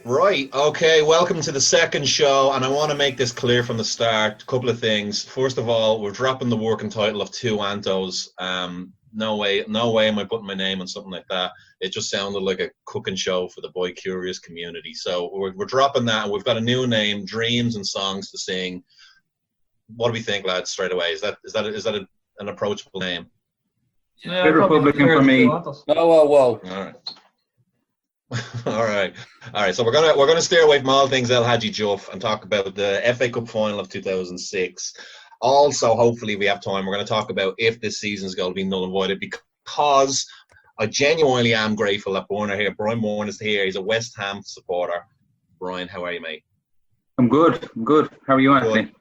Right. Okay. Welcome to the second show, and I want to make this clear from the start. A couple of things. First of all, we're dropping the working title of Two Antos. No way am I putting my name on something like that. It just sounded like a cooking show for the boy curious community. So we're dropping that, and we've got a new name: Dreams and Songs to Sing. What do we think, lads? Straight away, is that an approachable name? Yeah, Bit Republican for me. Whoa. All right. All right. So we're gonna steer away from all things El Hadji Juff and talk about the FA Cup final of 2006. Also, hopefully, we have time. We're going to talk about if this season is going to be null and voided, because I genuinely am grateful that Brian Brian Moore is here. He's a West Ham supporter. Brian, how are you, mate? I'm good. How are you, Anthony?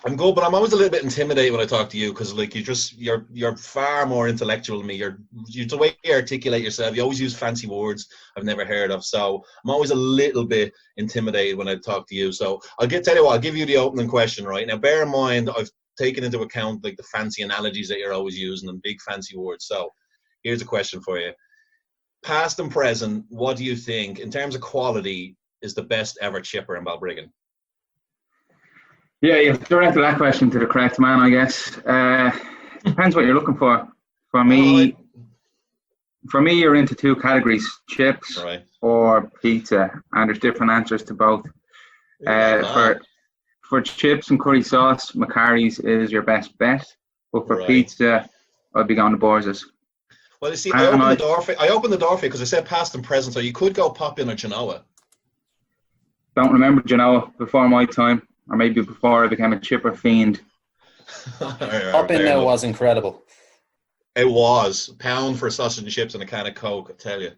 I'm good, but I'm always a little bit intimidated when I talk to you because, like, you're far more intellectual than me. You're the way you articulate yourself. You always use fancy words I've never heard of, so I'm always a little bit intimidated when I talk to you. So I'll give you the opening question right now. Bear in mind, I've taken into account like the fancy analogies that you're always using and big fancy words. So here's a question for you: past and present, what do you think, in terms of quality, is the best ever chipper in Balbriggan? Yeah, you've directed that question to the correct man, I guess. Depends what you're looking for. For me, you're into two categories: chips or pizza, and there's different answers to both. For chips and curry sauce, McCarry's is your best bet, but for pizza, I'd be going to Borz's. Well, you see, I opened the door for you because I said past and present, so you could go pop in a Genoa. Don't remember Genoa before my time. Or maybe before I became a chipper fiend. Pop in now was incredible. It was. £1 for sausage and chips and a can of Coke, I tell you.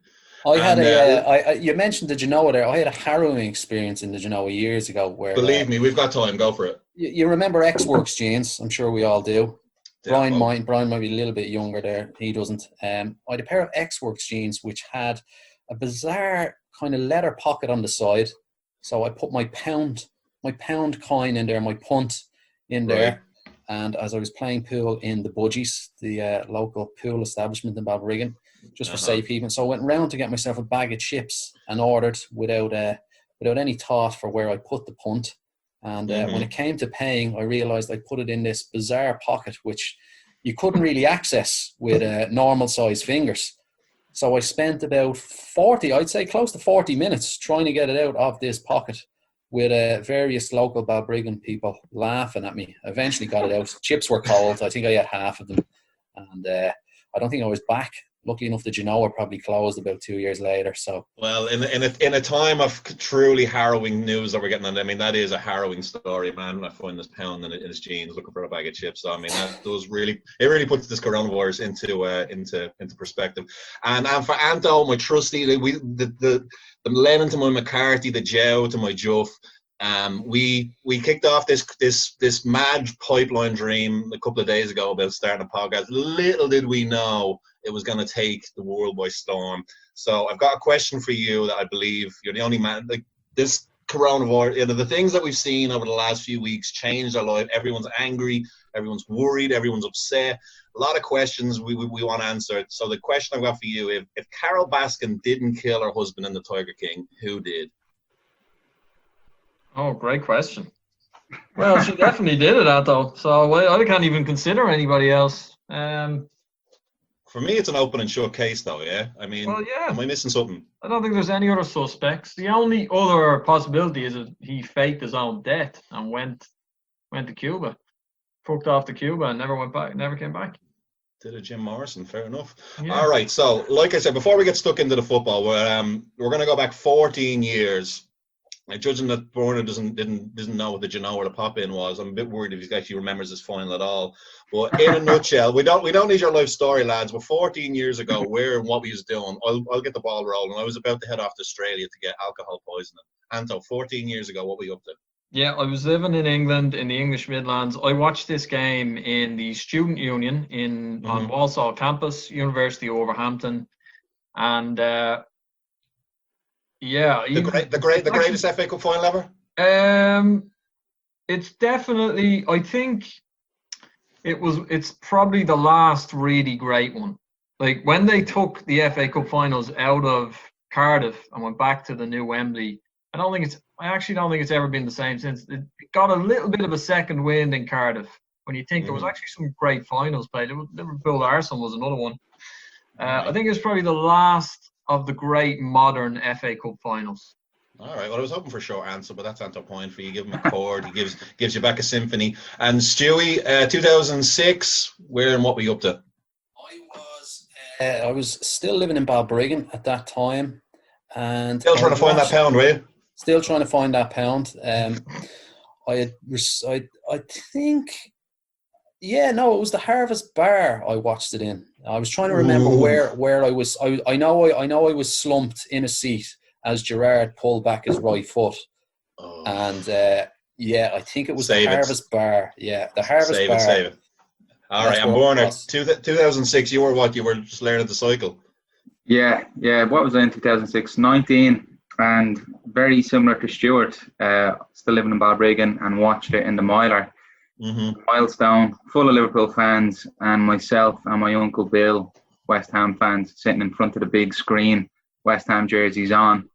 You mentioned the Genoa there. I had a harrowing experience in the Genoa years ago. Where believe me, we've got time. Go for it. You remember X-Works jeans? I'm sure we all do. Brian might be a little bit younger there. He doesn't. I had a pair of X-Works jeans which had a bizarre kind of leather pocket on the side. So I put my pound coin in there, my punt in there, and as I was playing pool in the Budgies, the local pool establishment in Balbriggan, just for safekeeping. So I went round to get myself a bag of chips and ordered without any thought for where I put the punt. And when it came to paying, I realised I put it in this bizarre pocket which you couldn't really access with normal size fingers. So I spent about close to 40 minutes trying to get it out of this pocket, with various local Balbriggan people laughing at me. I eventually got it out. Chips were cold. I think I had half of them. And I don't think I was back. Luckily enough, the Genoa probably closed about 2 years later. So, well, in a time of truly harrowing news that we're getting on, I mean, that is a harrowing story, man. I find this pound in his jeans looking for a bag of chips. So, I mean, that does really puts this coronavirus into perspective. And for Anto, my trusty, the Lennon to my McCarthy, the Joe to my Juff. We kicked off this mad pipeline dream a couple of days ago about starting a podcast. Little did we know it was going to take the world by storm. So I've got a question for you that I believe you're the only man. Like, this coronavirus, the things that we've seen over the last few weeks changed our life. Everyone's angry, everyone's worried, everyone's upset. A lot of questions we want answered. So the question I've got for you: if Carol Baskin didn't kill her husband in The Tiger King, who did? Oh, great question. Well, she definitely did it, though. So I can't even consider anybody else. For me, it's an open and shut case, though, yeah? I mean, am I missing something? I don't think there's any other suspects. The only other possibility is that he faked his own death and went to Cuba. Fucked off to Cuba and never came back. Did a Jim Morrison, fair enough. Yeah. All right, so, like I said, before we get stuck into the football, we're going to go back 14 years. Judging that Borna doesn't know what the Genoa or the pop-in was, I'm a bit worried if he actually remembers this final at all. But in a nutshell, we don't need your life story, lads. But 14 years ago, where and what we was doing, I'll get the ball rolling. I was about to head off to Australia to get alcohol poisoning. Anto, 14 years ago, what were you up to? Yeah, I was living in England in the English Midlands. I watched this game in the Student Union on Walsall campus, University of Wolverhampton, and the greatest FA Cup final ever. It's definitely. I think it's probably the last really great one. Like when they took the FA Cup finals out of Cardiff and went back to the new Wembley, I actually don't think it's ever been the same since. It got a little bit of a second wind in Cardiff when you think there was actually some great finals played. Liverpool Arsenal was another one. I think it's probably the last of the great modern FA Cup finals. All right. Well, I was hoping for a short answer, but that's not point for you. Give him a chord. He gives you back a symphony. And Stewie, 2006. Where and what were you up to? I was still living in Balbriggan at that time, and Still trying to find that pound, were you? Still trying to find that pound. I think, yeah, no, it was the Harvest Bar I watched it in. I was trying to remember where I was. I know I was slumped in a seat as Gerrard pulled back his right foot, and I think it was the Harvest Bar. Yeah, the Harvest Bar. Save it. All right, I'm born in 2006. You were what? You were just learning to cycle. Yeah. What was I in 2006? 19, and very similar to Stuart. Still living in Balbriggan and watched it in the Miler. Milestone, full of Liverpool fans, and myself and my uncle Bill, West Ham fans, sitting in front of the big screen, West Ham jerseys on.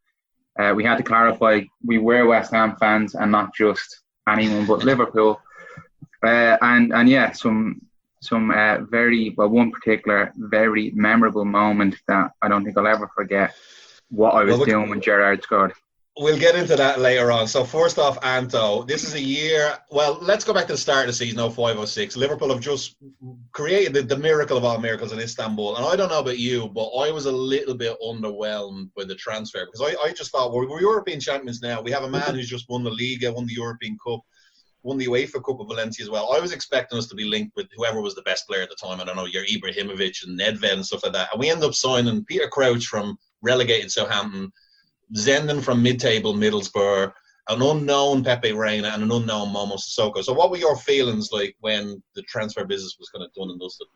We had to clarify we were West Ham fans and not just anyone but Liverpool. Some one particular very memorable moment that I don't think I'll ever forget. What I was doing when Gerrard scored. We'll get into that later on. So first off, Anto, this is a year. Well, let's go back to the start of the season, 05-06. Liverpool have just created the miracle of all miracles in Istanbul. And I don't know about you, but I was a little bit underwhelmed by the transfer because I just thought we're European champions now. We have a man who's just won the Liga, won the European Cup, won the UEFA Cup of Valencia as well. I was expecting us to be linked with whoever was the best player at the time. I don't know, your Ibrahimovic and Nedved and stuff like that. And we ended up signing Peter Crouch from relegated Southampton, Zenden from mid-table Middlesbrough, an unknown Pepe Reina, and an unknown Momo Sissoko. So what were your feelings like when the transfer business was kind of done and dusted?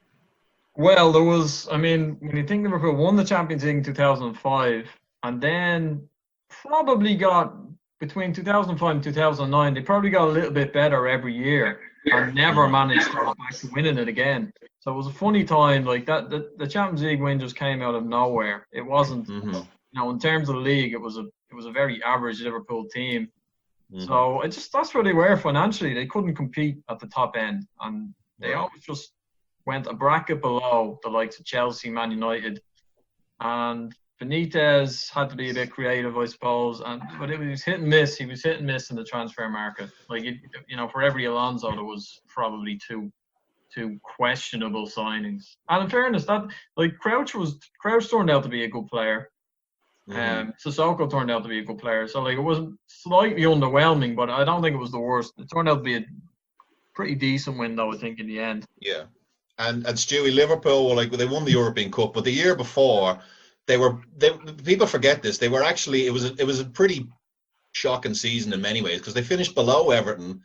Well, when you think Liverpool won the Champions League in 2005, and then probably got, between 2005 and 2009, they probably got a little bit better every year and never managed to go back to winning it again. So it was a funny time. Like that, the Champions League win just came out of nowhere. It wasn't, in terms of the league, it was a very average Liverpool team. So that's where they were financially. They couldn't compete at the top end, and they always just went a bracket below the likes of Chelsea, Man United, and Benitez had to be a bit creative, I suppose. But it was hit and miss. He was hit and miss in the transfer market. Like for every Alonso, there was probably two questionable signings. And in fairness, Crouch turned out to be a good player. Sissoko turned out to be a good player. So it was slightly underwhelming, but I don't think it was the worst. It turned out to be a pretty decent win, though, I think, in the end. Yeah. And Stewie, Liverpool they won the European Cup, but the year before people forget this. They were actually it was a pretty shocking season in many ways because they finished below Everton.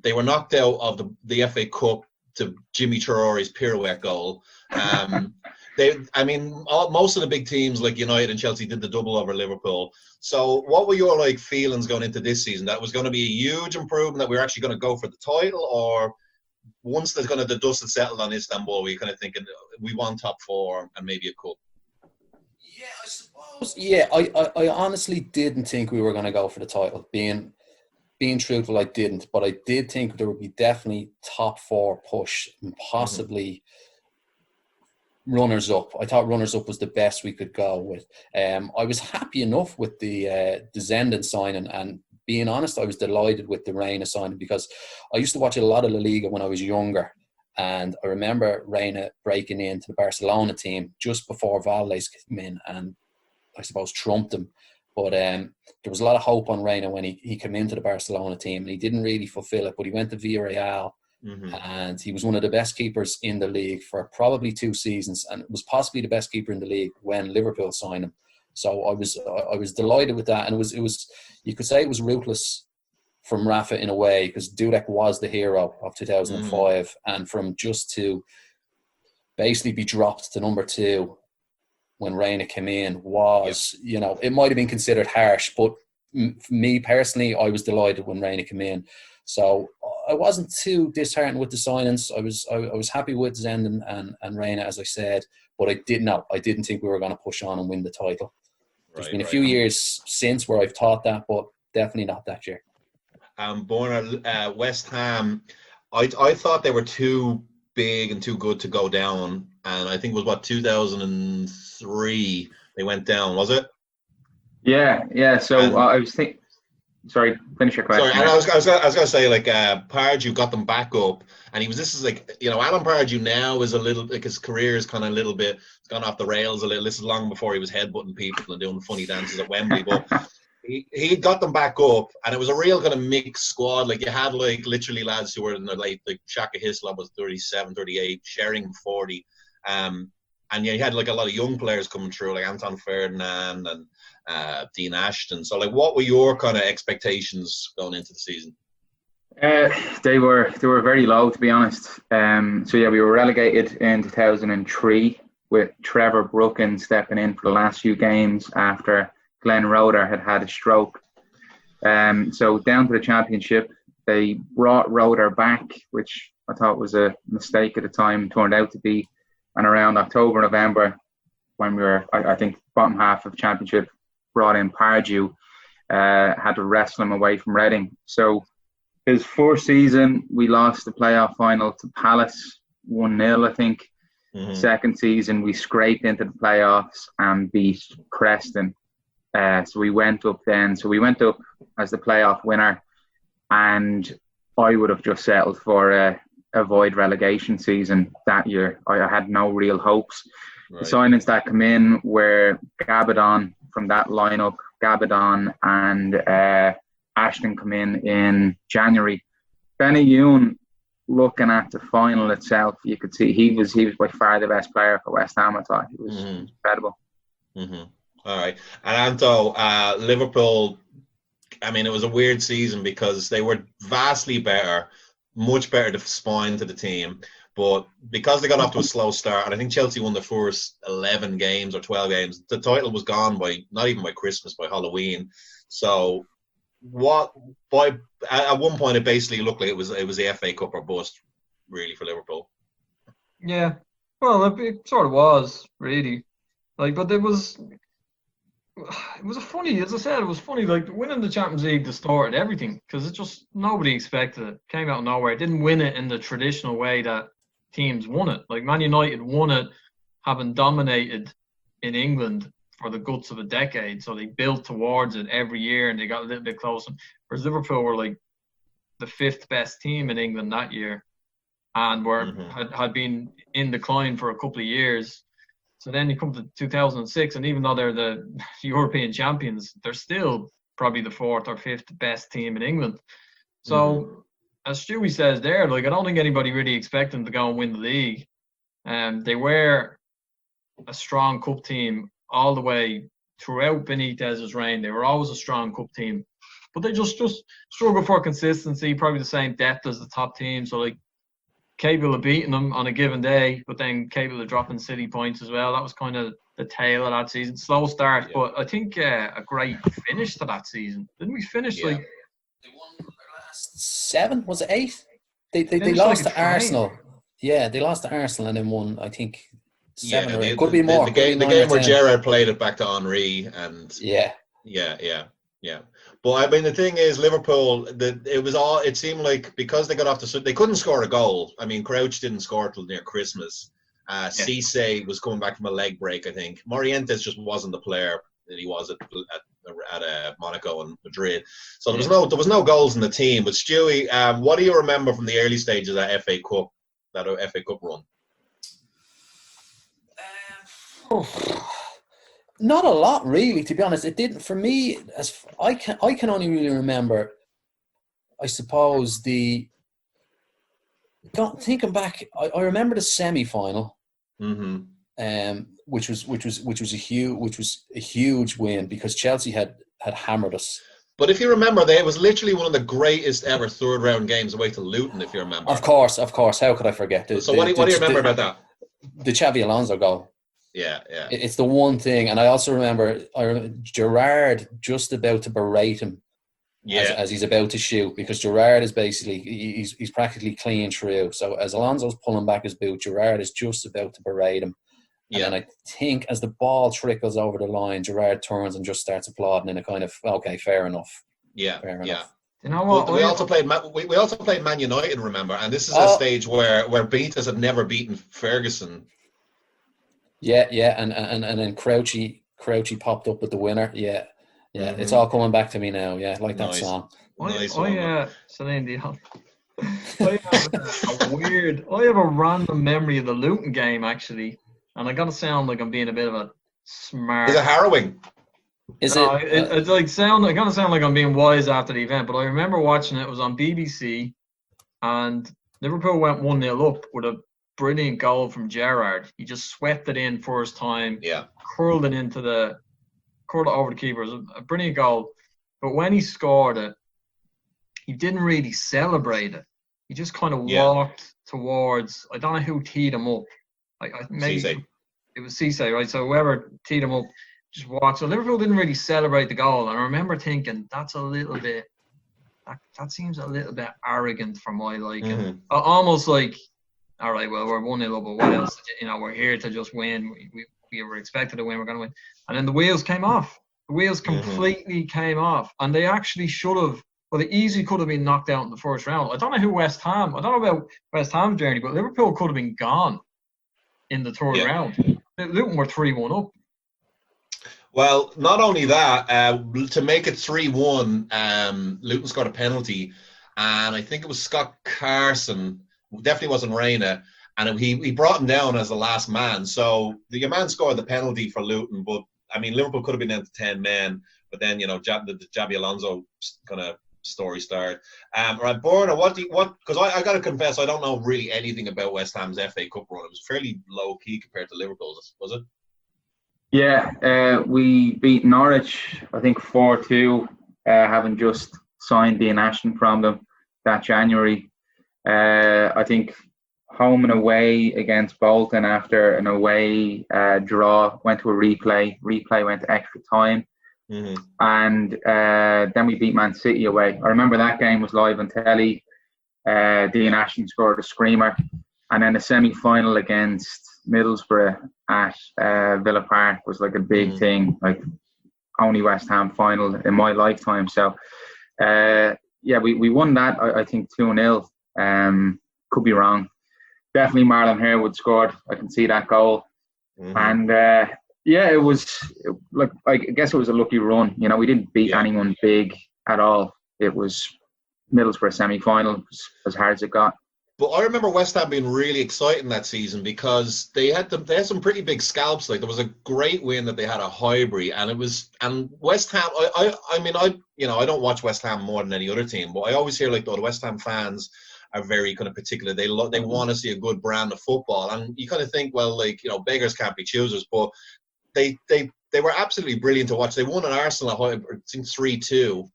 They were knocked out of the FA Cup to Jimmy Traore's pirouette goal. Most of the big teams like United and Chelsea did the double over Liverpool. So what were your feelings going into this season? That was going to be a huge improvement, that we were actually going to go for the title, or once there's going to the dust had settled on Istanbul, were you kind of thinking we want top four and maybe a cup? Yeah, I suppose. Yeah, I honestly didn't think we were going to go for the title. Being truthful, I didn't, but I did think there would be definitely top four push and possibly runners up. I thought runners up was the best we could go with. I was happy enough with the Zenden signing, and being honest, I was delighted with the Reina signing because I used to watch a lot of La Liga when I was younger, and I remember Reina breaking into the Barcelona team just before Valdés came in and I suppose trumped him. But there was a lot of hope on Reina when he came into the Barcelona team, and he didn't really fulfill it, but he went to Villarreal. And he was one of the best keepers in the league for probably 2 seasons, and was possibly the best keeper in the league when Liverpool signed him. So I was delighted with that, and it was you could say it was ruthless from Rafa in a way, because Dudek was the hero of 2005, and from just to basically be dropped to number 2 when Reina came in was, it might have been considered harsh, but me personally, I was delighted when Reina came in. So I wasn't too disheartened with the signings. I was happy with Zenden and Reina, as I said, but I didn't think we were going to push on and win the title. There's been a few years since where I've thought that, but definitely not that year. Born at West Ham, I thought they were too big and too good to go down, and I think it was 2003 they went down, was it? Yeah. So I was thinking. Sorry, finish your question. Sorry, I was going to say, like, Pardew got them back up, and this is like, Alan Pardew now is a little, like, his career is kind of a little bit, it's gone off the rails a little. This is long before he was headbutting people and doing funny dances at Wembley, but he got them back up, and it was a real kind of mixed squad. Like, you had, like, literally lads who were in their like Shaka Hislop was 37, 38, Sheringham 40, and you had like a lot of young players coming through, like Anton Ferdinand and Dean Ashton. So, like, what were your kind of expectations going into the season? They were very low, to be honest. So yeah, we were relegated in 2003 with Trevor Brooken stepping in for the last few games after Glenn Roeder had a stroke. So down to the Championship, they brought Roeder back, which I thought was a mistake at the time, turned out to be. And around October, November, when we were, I think, bottom half of Championship, brought in Pardew, had to wrestle him away from Reading. So his first season, we lost the playoff final to Palace, 1-0, I think. Mm-hmm. Second season, we scraped into the playoffs and beat Preston. So we went up then. So we went up as the playoff winner, and I would have just settled for avoid relegation season that year. I had no real hopes. Right. The signings that come in were Gabadon from that lineup. Gabadon and Ashton come in January. Benny Youn, looking at the final itself, you could see he was by far the best player for West Ham. I thought he was incredible. Mm-hmm. All right, and Anto, Liverpool. I mean, it was a weird season because they were vastly better. Much better to spine to the team, but because they got off to a slow start, and I think Chelsea won the first 11 games or 12 games, the title was gone not even by Christmas, by Halloween. So at one point it basically looked like it was the FA Cup or bust, really, for Liverpool. Yeah, well, it sort of was, really. Like, but it was a funny, as I said, it was funny. Like, winning the Champions League distorted everything because it just, nobody expected it. Came out of nowhere. It didn't win it in the traditional way that teams won it. Like, Man United won it having dominated in England for the guts of a decade. So they built towards it every year and they got a little bit closer. Whereas Liverpool were like the fifth best team in England that year and had been in decline for a couple of years. So then you come to 2006, and even though they're the European champions, they're still probably the fourth or fifth best team in England. So, as Stewie says there, like, I don't think anybody really expected them to go and win the league. They were a strong cup team all the way throughout Benitez's reign. They were always a strong cup team, but they just struggled for consistency. Probably the same depth as the top team. So, like, capable of beating them on a given day, but then capable of dropping City points as well. That was kind of the tail of that season. Slow start, but I think a great finish to that season. Didn't we finish like... They won their last 7? Was it 8? They lost to Arsenal. Yeah, they lost to Arsenal and then won, I think, 7 or 8. Could be more. The game where Gerrard played it back to Henry and... Yeah. But I mean, the thing is, Liverpool, it seemed like because they got off they couldn't score a goal. I mean, Crouch didn't score till near Christmas. Cisse was coming back from a leg break, I think. Morientes just wasn't the player that he was at Monaco and Madrid. So there was no goals in the team. But Stewie, what do you remember from the early stages of that FA Cup run? Not a lot, really, to be honest. It didn't, for me, as I can only really remember, I suppose, thinking back, I remember the semi-final, which was a huge win because Chelsea had hammered us. But if you remember, it was literally one of the greatest ever third round games away to Luton, if you remember. Of course. How could I forget? What do you remember about that? The Xavi Alonso goal. Yeah. It's the one thing, and I also remember Gerrard just about to berate him as he's about to shoot, because Gerrard is basically he's practically clean through. So as Alonso's pulling back his boot, Gerrard is just about to berate him, And then I think as the ball trickles over the line, Gerrard turns and just starts applauding in a kind of, okay, fair enough. Yeah, fair enough. You know what? We also played Man United, remember? And this is a stage where Benitez had never beaten Ferguson. Yeah, and then Crouchy popped up with the winner. Yeah. Mm-hmm. It's all coming back to me now. Yeah, like that song. Celine Dion. I have a random memory of the Luton game, actually, and I gotta sound like I'm being a bit of a smart. Is it harrowing? It's gonna sound like I'm being wise after the event, but I remember watching it. It was on BBC, and Liverpool went 1-0 up with a brilliant goal from Gerrard. He just swept it in first time. Yeah. Curled it over the keeper. It was a brilliant goal. But when he scored it, he didn't really celebrate it. He just kind of walked towards, I don't know who teed him up. Maybe it was Cisse, right? So whoever teed him up just walked. So Liverpool didn't really celebrate the goal. And I remember thinking, that seems a little bit arrogant for my liking. Mm-hmm. Almost like, all right, well, we're 1-0 up, but what else? We're here to just win. We were expected to win. We're going to win. And then the wheels came off. The wheels completely came off. And they actually should have, they easily could have been knocked out in the first round. I don't know about West Ham's journey, but Liverpool could have been gone in the third round. Luton were 3-1 up. Well, not only that, to make it 3-1, Luton scored a penalty, and I think it was Scott Carson, definitely wasn't Reina, and he brought him down as the last man. So your man scored the penalty for Luton, but I mean Liverpool could have been down to 10 men, but then the Xabi Alonso kind of story started. Right, Borna, because I got to confess, I don't know really anything about West Ham's FA Cup run. It was fairly low key compared to Liverpool's, was it? Yeah, we beat Norwich, I think 4-2, having just signed Dean Ashton from them that January. I think home and away against Bolton after an away draw went to a replay. Replay went to extra time. Mm-hmm. And then we beat Man City away. I remember that game was live on telly. Dean Ashton scored a screamer. And then the semi-final against Middlesbrough at Villa Park was like a big thing, like only West Ham final in my lifetime. So, we won that, I think 2-0. Could be wrong. Definitely Marlon Harewood scored. I can see that goal. Mm-hmm. And it was like, I guess it was a lucky run. We didn't beat anyone big at all. It was Middlesbrough semi-final, as hard as it got. But I remember West Ham being really exciting that season because they had some pretty big scalps. Like there was a great win that they had at Highbury, and West Ham. I don't watch West Ham more than any other team, but I always hear the West Ham fans are very kind of particular. They want to see a good brand of football, and you kind of think, well, beggars can't be choosers, but they were absolutely brilliant to watch. They won at Arsenal at Highbury, I think 3-2.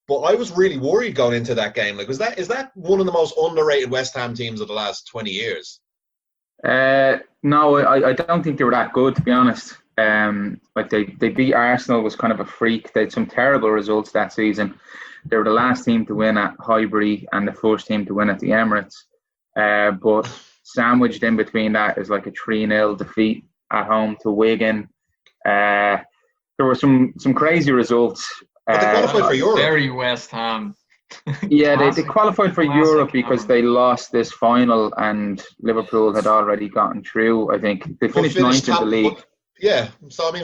But I was really worried going into that game. Is that one of the most underrated West Ham teams of the last 20 years? No, I don't think they were that good, to be honest. They beat Arsenal, was kind of a freak. They had some terrible results that season. They were the last team to win at Highbury and the first team to win at the Emirates. But sandwiched in between that is like a 3-0 defeat at home to Wigan. There were some crazy results. But they qualified for Europe. Very West Ham. Yeah, they qualified for Europe because they lost this final and Liverpool had already gotten through. I think they finished ninth in the league.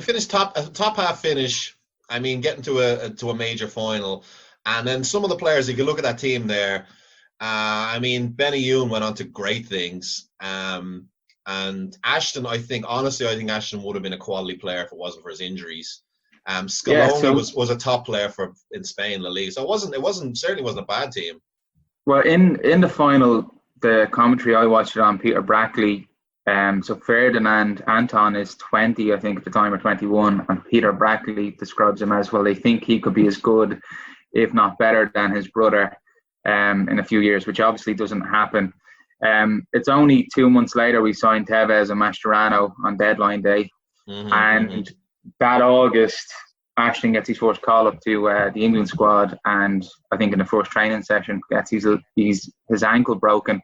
Finished top half finish. Getting to a major final, and then some of the players. If you look at that team there, Benny Youn went on to great things. And Ashton, I think Ashton would have been a quality player if it wasn't for his injuries. Scaloni was a top player in Spain, La Liga. So it certainly wasn't a bad team. Well, in the final, the commentary I watched it on Peter Brackley. So Ferdinand Anton is 20, I think, at the time, or 21, and Peter Brackley describes him as, well, they think he could be as good, if not better, than his brother in a few years, which obviously doesn't happen. It's only 2 months later we signed Tevez and Mascherano on deadline day, that August, Ashton gets his first call up to the England squad, and I think in the first training session gets his ankle broken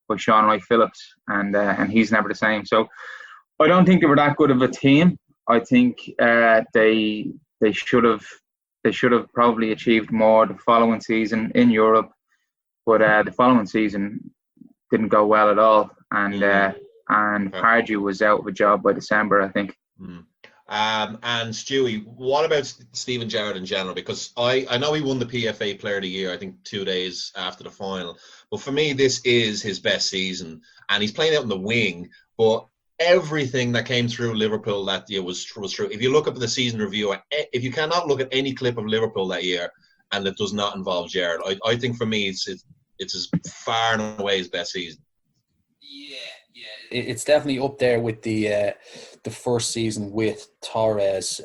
by Sean Wright Phillips, and he's never the same. So I don't think they were that good of a team. I think they should have probably achieved more the following season in Europe, but the following season didn't go well at all, and Pardew was out of a job by December, I think. And Stewie, what about Steven Gerrard in general? Because I know he won the PFA Player of the Year, I think 2 days after the final. But for me, this is his best season. And he's playing out in the wing. But everything that came through Liverpool that year was true. If you look up at the season review, if you cannot look at any clip of Liverpool that year and it does not involve Gerrard, I think for me it's as far and away his best season. Yeah. It's definitely up there with the first season with Torres.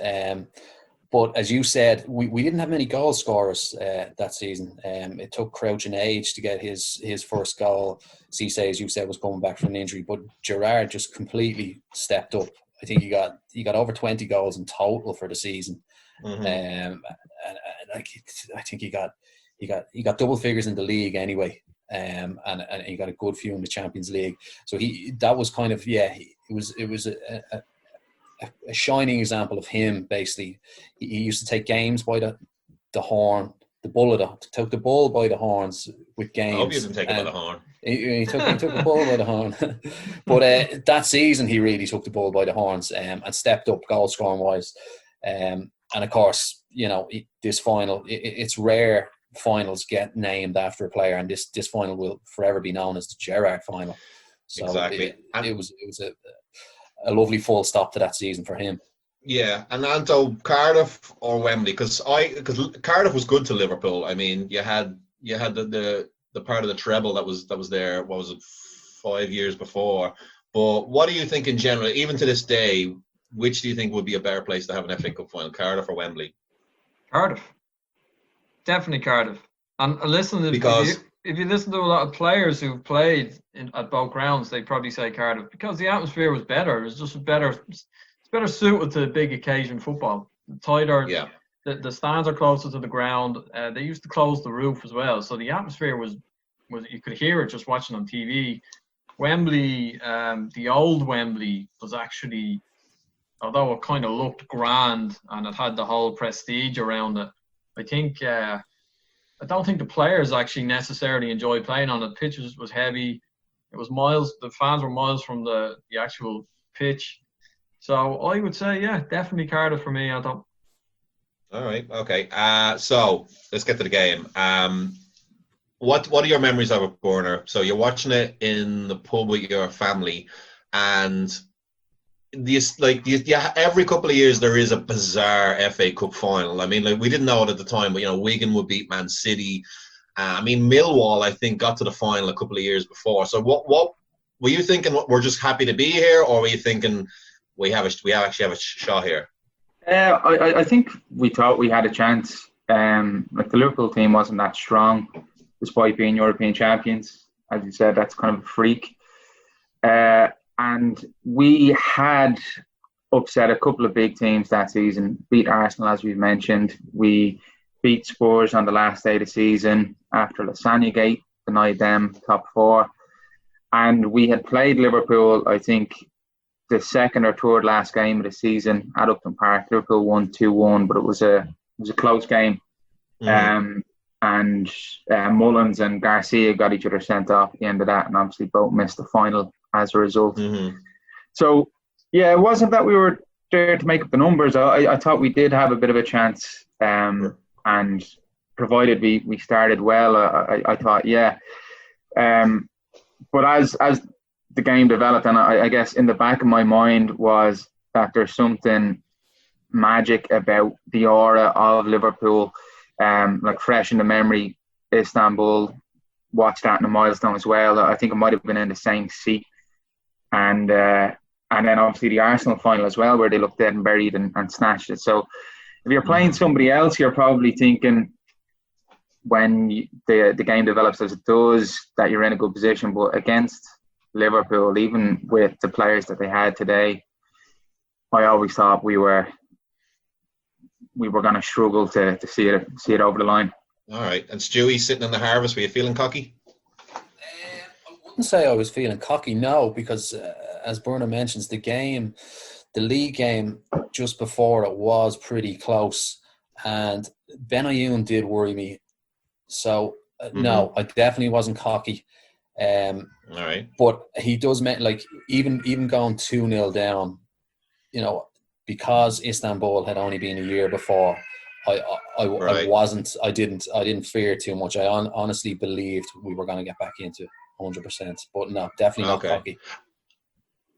But as you said, we didn't have many goal scorers that season. It took Crouch an age to get his first goal. Cisse, as you said, was coming back from an injury, but Gerrard just completely stepped up. I think he got over 20 goals in total for the season. And I think he got double figures in the league anyway. And he got a good few in the Champions League. So that was kind of it was a shining example of him. Basically, he used to take games by the horn, took the bull by the horns with games. I hope you didn't take it by the horn. He took the bull by the horn. But that season, he really took the bull by the horns and stepped up goal scoring wise. And of course, this final, it's rare finals get named after a player, and this final will forever be known as the Gerrard Final. So exactly. It was a lovely full stop to that season for him. Yeah, and Anto, Cardiff or Wembley? Because Cardiff was good to Liverpool. I mean, you had the part of the treble that was there. What was it, 5 years before? But what do you think in general, even to this day, which do you think would be a better place to have an FA Cup final, Cardiff or Wembley? Cardiff. Definitely Cardiff. And listen, because if you listen to a lot of players who've played at both grounds, they probably say Cardiff because the atmosphere was better. It was just it's better suited to big occasion football. Tighter. Yeah. The stands are closer to the ground. They used to close the roof as well, so the atmosphere was you could hear it just watching on TV. Wembley, the old Wembley was actually, although it kind of looked grand and it had the whole prestige around it, I don't think the players actually necessarily enjoyed playing on it. The pitch was heavy. It was miles. The fans were miles from the actual pitch. So I would say, yeah, definitely Cardiff for me. I thought. All right. Okay. So let's get to the game. What are your memories of it, Borner? So you're watching it in the pub with your family, and every couple of years there is a bizarre FA Cup final. I mean, we didn't know it at the time, but Wigan would beat Man City. I mean, Millwall, I think, got to the final a couple of years before. So what were you thinking? We're just happy to be here, or were you thinking we actually have a shot here? I think we thought we had a chance. The Liverpool team wasn't that strong, despite being European champions. As you said, that's kind of a freak. And we had upset a couple of big teams that season. Beat Arsenal, as we've mentioned. We beat Spurs on the last day of the season after Lasagna Gate, denied them top four. And we had played Liverpool, I think, the second or third last game of the season at Upton Park. Liverpool won 2-1, but it was a close game. And Mullins and Garcia got each other sent off at the end of that, and obviously both missed the final as a result. So, yeah, it wasn't that we were there to make up the numbers. I thought we did have a bit of a chance, and provided we started well, I thought, yeah. But as the game developed, and I guess in the back of my mind was that there's something magic about the aura of Liverpool, like fresh in the memory. Istanbul, watched that in a milestone as well. I think it might have been in the same seat. And then obviously the Arsenal final as well, where they looked dead and buried and snatched it. So if you're playing somebody else, you're probably thinking when the game develops as it does, that you're in a good position. But against Liverpool, even with the players that they had today, I always thought we were going to struggle to see it over the line. All right. And Stewie, sitting in the Harvest, were you feeling cocky? I wouldn't say I was feeling cocky, no, because as Bruno mentions, the league game just before it was pretty close, and Benayoun did worry me. So no, I definitely wasn't cocky. All right. But he does make, like, even going 2-0 down, you know, because Istanbul had only been a year before. I didn't fear too much. I honestly believed we were going to get back into 100%. But no, definitely not cocky.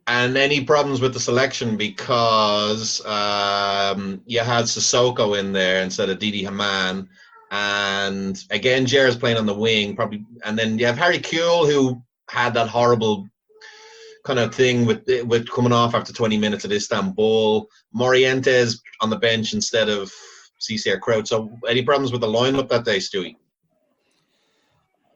And any problems with the selection because you had Sissoko in there instead of Didi Hamann, and again Gerrard's playing on the wing probably, and then you have Harry Kewell who had that horrible kind of thing with coming off after 20 minutes at Istanbul. Morientes on the bench instead of Cisse or Crouch. So any problems with the lineup that day, Stewie?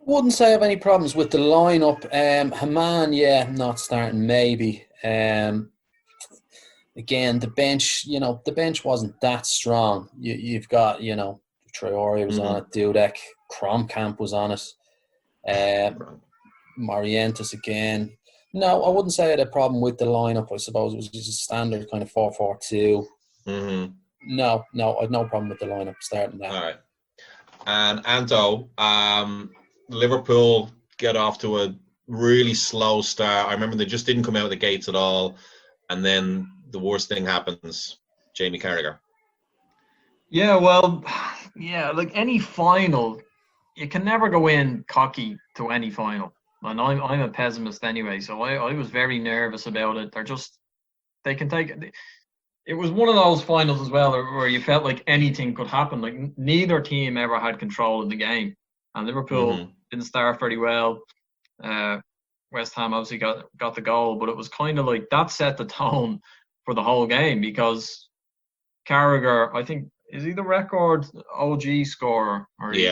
Wouldn't say I have any problems with the lineup. Hamann, not starting maybe. Again, the bench wasn't that strong. You've got, Traore was on it, Dudek, Kromkamp was on it, Morientes again. No, I wouldn't say I had a problem with the lineup. I suppose it was just a standard kind of 4-4-2. No, I had no problem with the lineup starting that. All right. And Anto, Liverpool get off to a really slow start. I remember they just didn't come out of the gates at all. And then the worst thing happens, Jamie Carragher. Yeah, well, like any final, you can never go in cocky to any final. And I'm a pessimist anyway, so I was very nervous about it. They can take it. It was one of those finals as well where you felt like anything could happen. Like neither team ever had control of the game. And Liverpool didn't start very well. West Ham obviously got the goal, but it was kind of like that set the tone for the whole game because Carragher, I think, is he the record OG scorer? He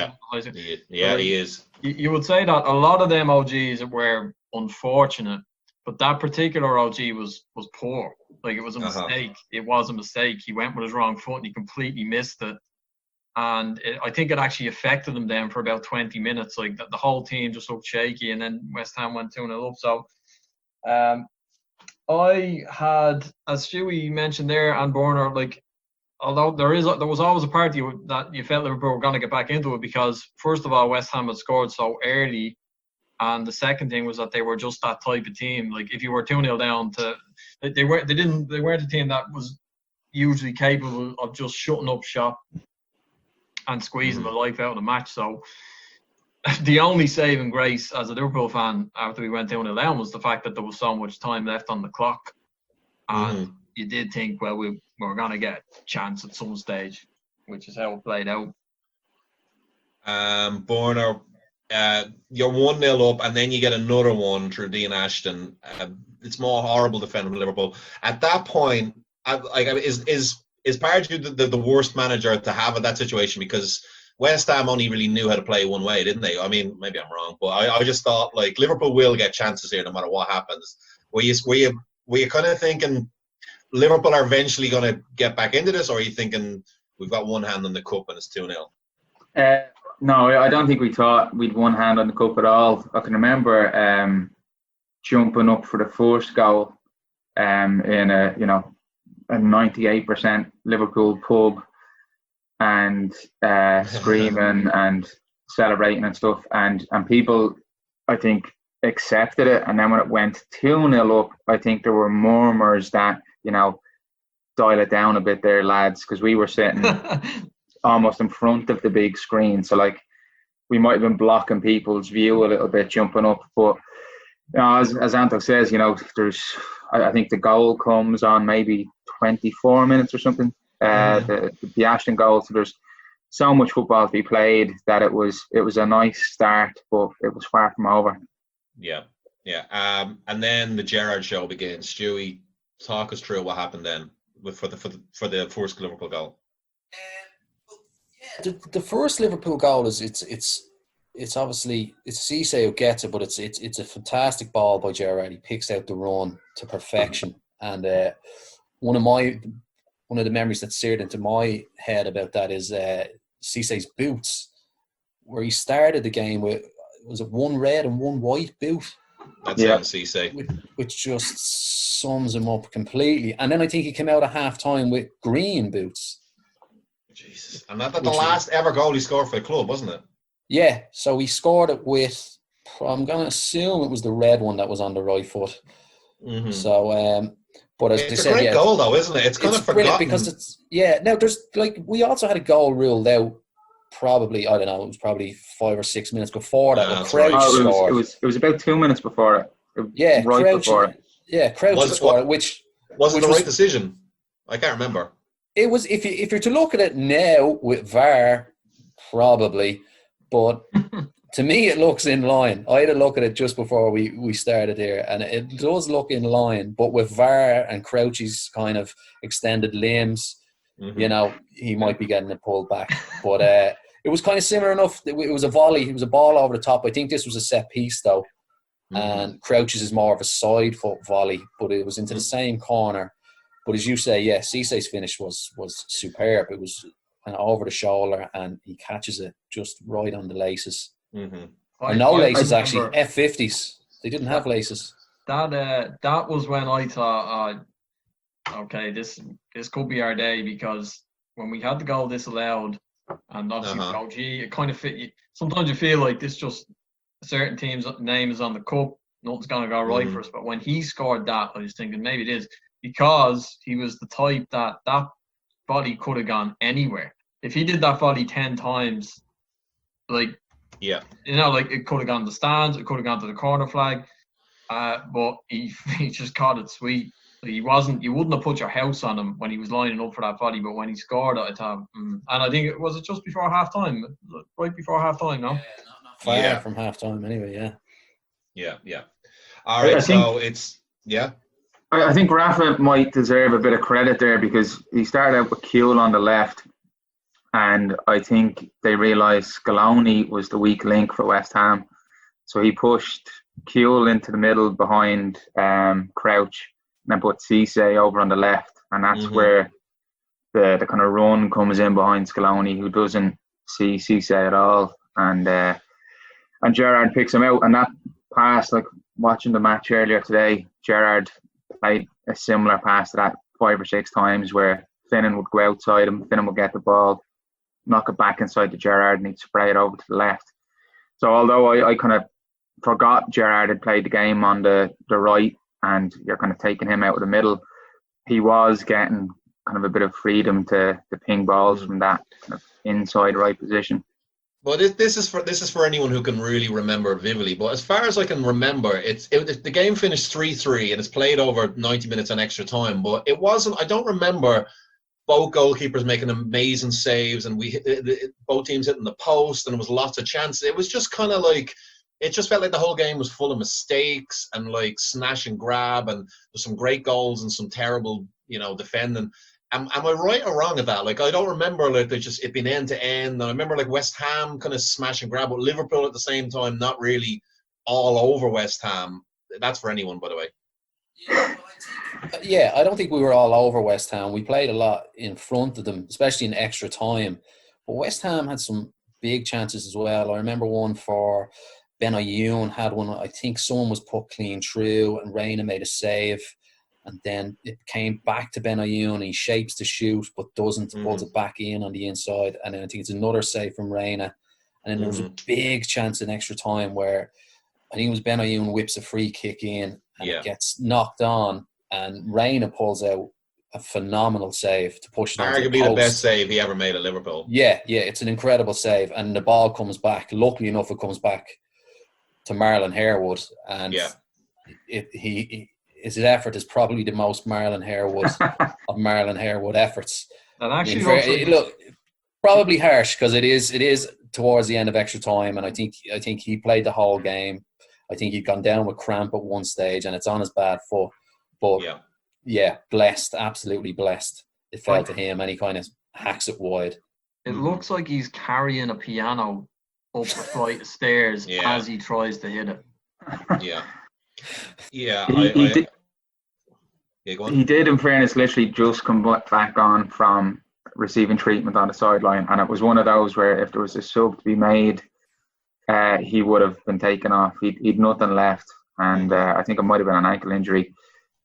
is. You would say that a lot of them OGs were unfortunate, but that particular OG was poor. Like it was a mistake. It was a mistake. He went with his wrong foot and he completely missed it. And I think it actually affected them then for about 20 minutes. Like the whole team just looked shaky, and then West Ham went 2-0 up. So I had, as Stewie mentioned there, and Borner, like, although there was always a part of you that you felt Liverpool were going to get back into it because, first of all, West Ham had scored so early, and the second thing was that they were just that type of team. Like if you were 2-0 down, they weren't a team that was usually capable of just shutting up shop and squeezing the life out of the match. So the only saving grace as a Liverpool fan after we went 2-0 down was the fact that there was so much time left on the clock, and you did think, well, we were going to get a chance at some stage, which is how it played out. Borner, you're 1-0 up, and then you get another one through Dean Ashton. It's more horrible defending from Liverpool. At that point, is Pardew the worst manager to have in that situation? Because West Ham only really knew how to play one way, didn't they? I mean, maybe I'm wrong, but I just thought, like, Liverpool will get chances here no matter what happens. Were you kind of thinking Liverpool are eventually going to get back into this, or are you thinking we've got one hand on the cup and it's 2-0? No, I don't think we thought we'd one hand on the cup at all. I can remember jumping up for the first goal in a 98% Liverpool pub and screaming and celebrating and stuff, and people, I think, accepted it. And then when it went 2-0 up, I think there were murmurs that, dial it down a bit there, lads, because we were sitting almost in front of the big screen, so like we might have been blocking people's view a little bit jumping up. But as Anto says, there's, I think the goal comes on maybe 24 minutes or something, the Ashton goal. So there's so much football to be played that it was a nice start, but it was far from over. Yeah. And then the Gerrard show begins. Stewie, talk us through what happened then for the first Liverpool goal. The first Liverpool goal is it's obviously Cisse who gets it, but it's a fantastic ball by Gerrard. He picks out the run to perfection, and one of the memories that seared into my head about that is Cisse's boots, where he started the game with, was it one red and one white boot? That's it, Cisse. Which just sums him up completely. And then I think he came out at half-time with green boots. Jesus. And that's the last ever goal he scored for the club, wasn't it? Yeah, so he scored it with, I'm going to assume it was the red one that was on the right foot. Mm-hmm. So, but as it's they a said, great goal, though, isn't it? It's kind of forgotten. Because it's, now there's, we also had a goal ruled out probably, I don't know, it was probably 5 or 6 minutes before that. But Crouch scored. It was about 2 minutes before it. Crouch, before it. Yeah, Crouch scored, which was it the right decision? I can't remember. It was, if you're to look at it now with VAR, probably, but to me it looks in line. I had a look at it just before we started here, and it does look in line. But with VAR and Crouchy's kind of extended limbs, he might be getting it pulled back. But it was kind of similar enough. It was a volley. It was a ball over the top. I think this was a set piece though, and Crouch's is more of a side foot volley, but it was into the same corner. But as you say, Cisse's finish was superb. It was kind of over the shoulder, and he catches it just right on the laces. Mm-hmm. Or no laces, actually. F50s. They didn't have laces. That was when I thought, okay, this could be our day, because when we had the goal disallowed, and obviously, it kind of fit you. Sometimes you feel like this just a certain team's name is on the cup, nothing's going to go right for us. But when he scored that, I was thinking maybe it is, because he was the type that volley could have gone anywhere. If he did that volley 10 times, it could have gone to the stands, it could have gone to the corner flag, but he just caught it sweet. You wouldn't have put your house on him when he was lining up for that volley, but when he scored it, I thought, and I think it was just before half-time, right before half-time, no? Not far from half-time anyway, Yeah. All right, I think Rafa might deserve a bit of credit there, because he started out with Kuhl on the left, and I think they realised Scaloni was the weak link for West Ham. So he pushed Kuhl into the middle behind Crouch, and then put Cisse over on the left, and that's where the kind of run comes in behind Scaloni, who doesn't see Cisse at all, and Gerrard picks him out. And that pass, watching the match earlier today, Gerrard played a similar pass to that 5 or 6 times, where Finnan would go outside him, Finnan would get the ball, knock it back inside to Gerrard, and he'd spray it over to the left. So although I kind of forgot Gerrard had played the game on the right, and you're kind of taking him out of the middle, he was getting kind of a bit of freedom to ping balls from that kind of inside right position. Well, this is for anyone who can really remember vividly. But as far as I can remember, the game finished 3-3, and it's played over 90 minutes and extra time. But it wasn't. I don't remember both goalkeepers making amazing saves, and both teams hitting the post, and there was lots of chances. It was just kind of it just felt like the whole game was full of mistakes and snash and grab, and there's some great goals and some terrible, defending. Am I right or wrong at that? I don't remember it being end to end. And I remember West Ham kind of smash and grab, but Liverpool at the same time not really all over West Ham. That's for anyone, by the way. Yeah, I don't think we were all over West Ham. We played a lot in front of them, especially in extra time. But West Ham had some big chances as well. I remember one for Benayoun, had one. I think someone was put clean through, and Reina made a save. And then it came back to Benayoun. He shapes to shoot, but doesn't. Pulls it back in on the inside. And then I think it's another save from Reina. And then there was a big chance in extra time where I think it was Benayoun whips a free kick in, and it gets knocked on. And Reina pulls out a phenomenal save to push it onto the post. Arguably the best save he ever made at Liverpool. Yeah, it's an incredible save. And the ball comes back. Luckily enough, it comes back to Marlon Harewood. And his effort is probably the most Marlon Harewood of Marlon Harewood efforts. And actually, probably harsh, because it is towards the end of extra time, and I think he played the whole game. I think he'd gone down with cramp at one stage, and it's on his bad foot. But blessed, absolutely blessed. It fell to him, and he kind of hacks it wide. It looks like he's carrying a piano up a flight of stairs as he tries to hit it. Go on. He did, in fairness, literally just come back on from receiving treatment on the sideline, and it was one of those where if there was a sub to be made, he would have been taken off. He'd nothing left, and I think it might have been an ankle injury.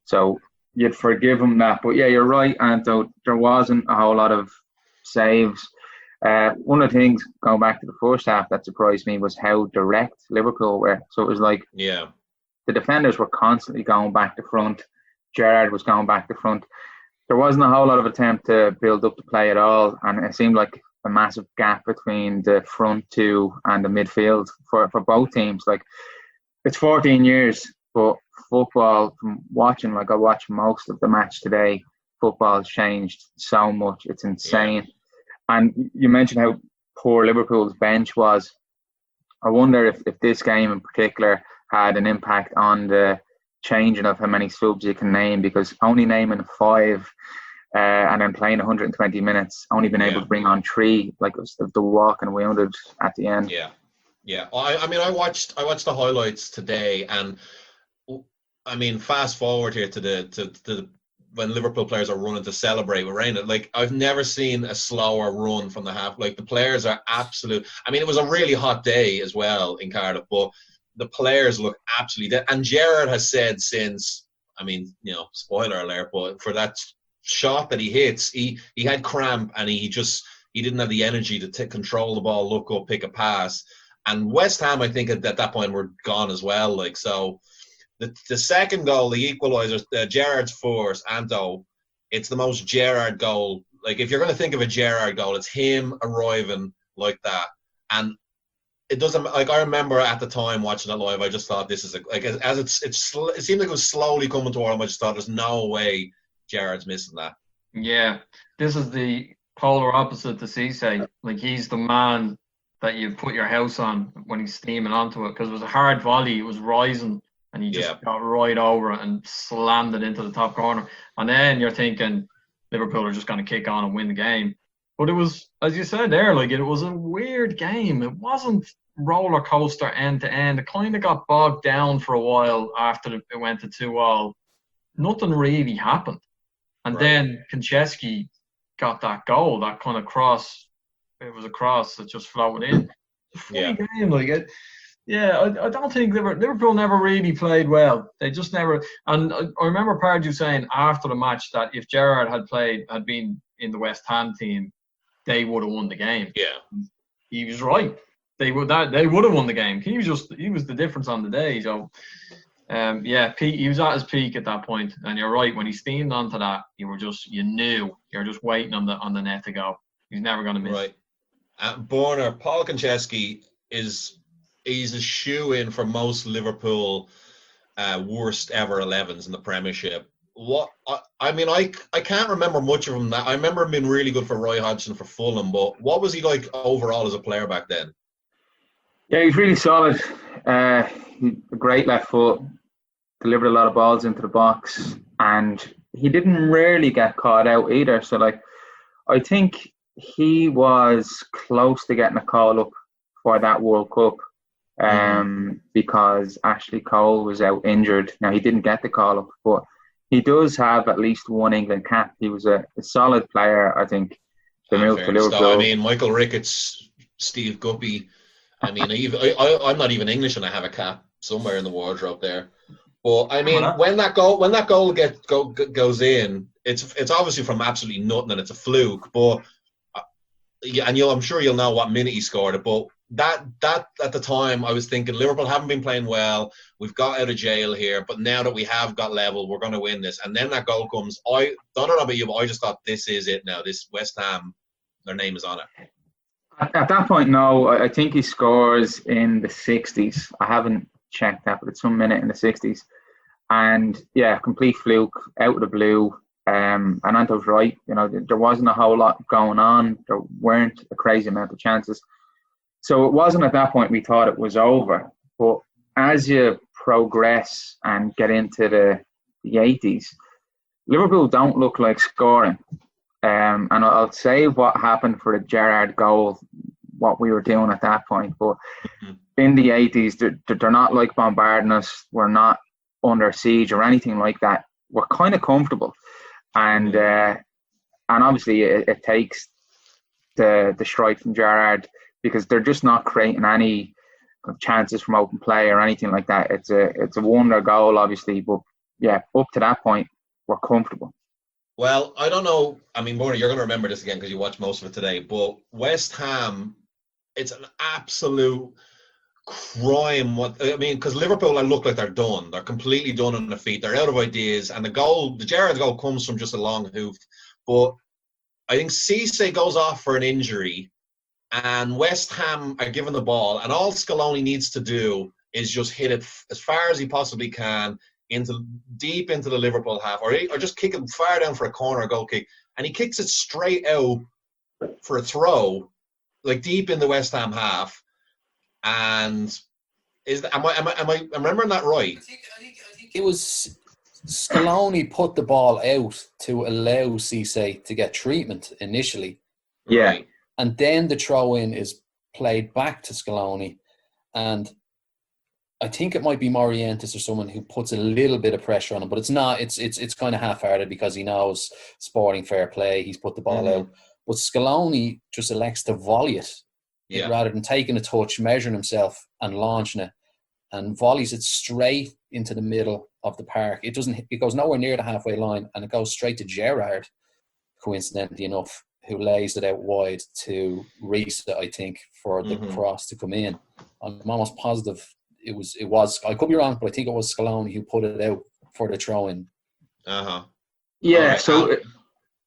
So you'd forgive him that. But yeah, you're right, Anto. There wasn't a whole lot of saves. One of the things going back to the first half that surprised me was how direct Liverpool were. So it was like the defenders were constantly going back to front. Gerrard was going back to front. There wasn't a whole lot of attempt to build up the play at all, and it seemed like a massive gap between the front two and the midfield for both teams. Like, it's 14 years, but football, from watching, like I watched most of the match today, football has changed so much. It's insane. Yeah. And you mentioned how poor Liverpool's bench was. I wonder if this game in particular had an impact on the changing of how many subs you can name, because only naming 5 and then playing 120 minutes, only been able to bring on 3, like it was the walk and wounded at the end. Yeah. I mean, I watched the highlights today, and I mean, fast forward here to the when Liverpool players are running to celebrate with Reina. Like, I've never seen a slower run from the half. Like, the players are absolute. I mean, it was a really hot day as well in Cardiff, but the players look absolutely dead. And Gerrard has said since, I mean, you know, spoiler alert, but for that shot that he hits, he had cramp, and he didn't have the energy to control the ball, look up, pick a pass. And West Ham, I think at that point, were gone as well. Like, so the second goal, the equaliser, Gerrard's force, Anto, it's the most Gerrard goal. Like, if you're going to think of a Gerrard goal, it's him arriving like that. And it doesn't, like, I remember at the time watching it live, I just thought this is it seemed like it was slowly coming toward him. I just thought there's no way Gerrard's missing that. Yeah, this is the polar opposite to Cisse. Like, he's the man that you put your house on when he's steaming onto it, because it was a hard volley. It was rising, and he just got right over it and slammed it into the top corner. And then you're thinking Liverpool are just going to kick on and win the game. But it was, as you said there, like, it was a weird game. It wasn't roller coaster end to end. It kind of got bogged down for a while after it went to 2-2. Nothing really happened. And then Konchesky got that goal, that kind of cross. It was a cross that just floated in. It's a funny game, like it. Yeah, I don't think Liverpool never really played well. They just never. And I remember Pardew saying after the match that if Gerrard had been in the West Ham team, they would have won the game. Yeah, he was right. They would have won the game. He was the difference on the day. So, he was at his peak at that point. And you're right, when he steamed onto that, you were just waiting on the net to go. He's never going to miss. Right. Borner, Paul Konchesky he's a shoe-in for most Liverpool worst ever 11s in the Premiership. I can't remember much of him. I remember him being really good for Roy Hodgson for Fulham, but what was he like overall as a player back then? Yeah, he's really solid. A great left foot, delivered a lot of balls into the box, and he didn't really get caught out either. So, like, I think he was close to getting a call up for that World Cup because Ashley Cole was out injured. Now, he didn't get the call up, but he does have at least one England cap. He was a solid player, I think, to move to Liverpool. So, I mean, Michael Ricketts, Steve Guppy. I mean, I'm not even English, and I have a cap somewhere in the wardrobe there. But I mean, when that goal goes in, it's obviously from absolutely nothing, and it's a fluke. But and I'm sure you'll know what minute he scored it. But that at the time, I was thinking Liverpool haven't been playing well. We've got out of jail here, but now that we have got level, we're going to win this. And then that goal comes. I don't know about you, but I just thought this is it now. This West Ham, their name is on it. At that point, no. I think he scores in the 60s. I haven't checked that, but it's some minute in the 60s. And yeah, complete fluke, out of the blue. And Anto's right. You know, there wasn't a whole lot going on. There weren't a crazy amount of chances. So it wasn't at that point we thought it was over. But as you progress and get into the 80s, Liverpool don't look like scoring. And I'll say what happened for the Gerrard goal, what we were doing at that point. But in the 80s, they're not like bombarding us. We're not under siege or anything like that. We're kind of comfortable. And obviously it takes the strike from Gerrard, because they're just not creating any chances from open play or anything like that. It's a wonder goal, obviously, but yeah, up to that point, we're comfortable. Well, I don't know. I mean, Mona, you're going to remember this again because you watched most of it today. But West Ham, it's an absolute crime. Because Liverpool look like they're done. They're completely done on their feet. They're out of ideas. And the Gerrard goal comes from just a long hoof. But I think Cisse goes off for an injury, and West Ham are given the ball, and all Scaloni needs to do is just hit it as far as he possibly can deep into the Liverpool half, or just kick it far down for a corner goal kick, and he kicks it straight out for a throw, like deep in the West Ham half. And am I remembering that right? I think it was Scaloni put the ball out to allow Cisse to get treatment initially. Yeah. Right. And then the throw-in is played back to Scaloni. And I think it might be Morientes or someone who puts a little bit of pressure on him, but it's not. It's kind of half-hearted because he knows sporting fair play. He's put the ball out. But Scaloni just elects to volley it rather than taking a touch, measuring himself and launching it, and volleys it straight into the middle of the park. It goes nowhere near the halfway line, and it goes straight to Gerrard, coincidentally enough, who lays it out wide to Reese, I think, for the cross to come in. I'm almost positive it was. I could be wrong, but I think it was Scaloni who put it out for the throw-in. Yeah. Right. So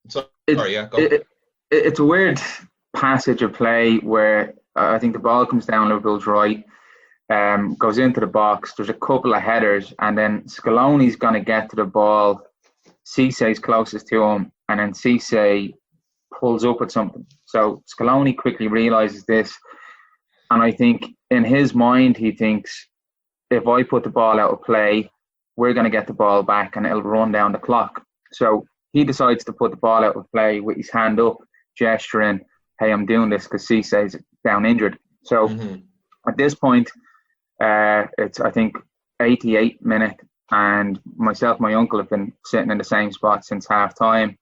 it's a weird passage of play where I think the ball comes down Liverpool's right, goes into the box. There's a couple of headers, and then Scaloni's going to get to the ball. Cisse's closest to him, and then Cisse pulls up with something. So Scaloni quickly realises this, and I think in his mind he thinks, if I put the ball out of play, we're going to get the ball back and it'll run down the clock. So he decides to put the ball out of play with his hand up, gesturing, hey, I'm doing this because Cisse's down injured. So at this point, it's, I think, 88 minute, and myself and my uncle have been sitting in the same spot since half time,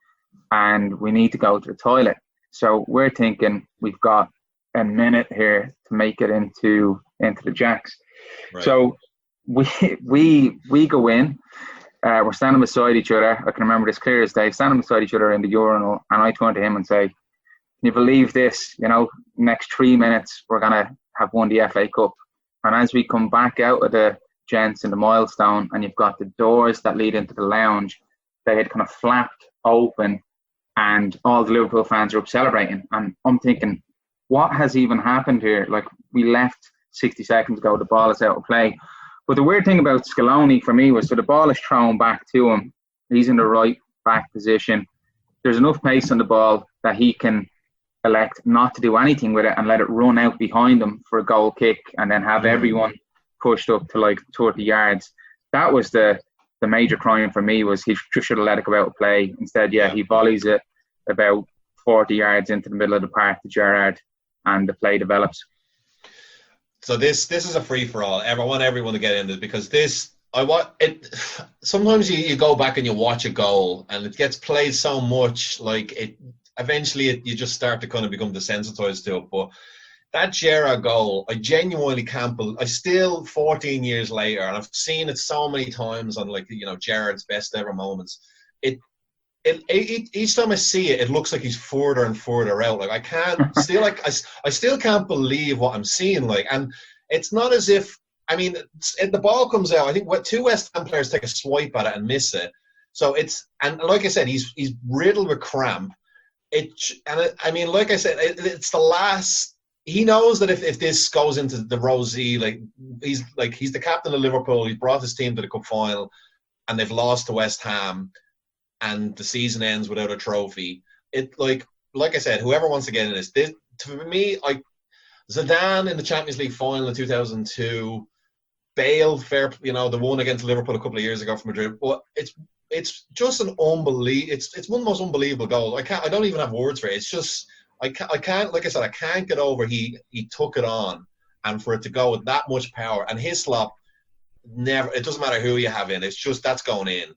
and we need to go to the toilet. So we're thinking we've got a minute here to make it into the Jacks. Right. So we go in. We're standing beside each other. I can remember this clear as day. Standing beside each other in the urinal, and I turn to him and say, "Can you believe this? Next 3 minutes we're gonna have won the FA Cup." And as we come back out of the gents in the milestone, and you've got the doors that lead into the lounge, they had kind of flapped open, and all the Liverpool fans are up celebrating. And I'm thinking, what has even happened here? Like, we left 60 seconds ago, the ball is out of play. But the weird thing about Scaloni for me was, so the ball is thrown back to him. He's in the right back position. There's enough pace on the ball that he can elect not to do anything with it and let it run out behind him for a goal kick, and then have everyone pushed up to like 30 yards. That was the major crime for me, was he just should have let it go out of play. Instead, he volleys it about 40 yards into the middle of the park to Gerrard, and the play develops. So this is a free for all. I want everyone to get in this, because sometimes you go back and you watch a goal and it gets played so much, like eventually you just start to kind of become desensitized to it. But that Gerrard goal, I genuinely can't believe. I still, 14 years later, and I've seen it so many times on Gerrard's best ever moments. Each time I see it, it looks like he's further and further out. Like, I can't still I still can't believe what I'm seeing. And it's not as if, the ball comes out. I think two West Ham players take a swipe at it and miss it. So and like I said, he's riddled with cramp. It's the last. He knows that if this goes into the Rosé, he's the captain of Liverpool. He's brought his team to the cup final, and they've lost to West Ham, and the season ends without a trophy. Like I said, whoever wants to get in this, for me, Zidane in the Champions League final in 2002, Bale, the one against Liverpool a couple of years ago from Madrid. But it's just an unbelievable. It's one of the most unbelievable goals. I don't even have words for it. It's just I can't. Like I said, I can't get over he took it on, and for it to go with that much power, and his slop never. It doesn't matter who you have in. It's just that's going in.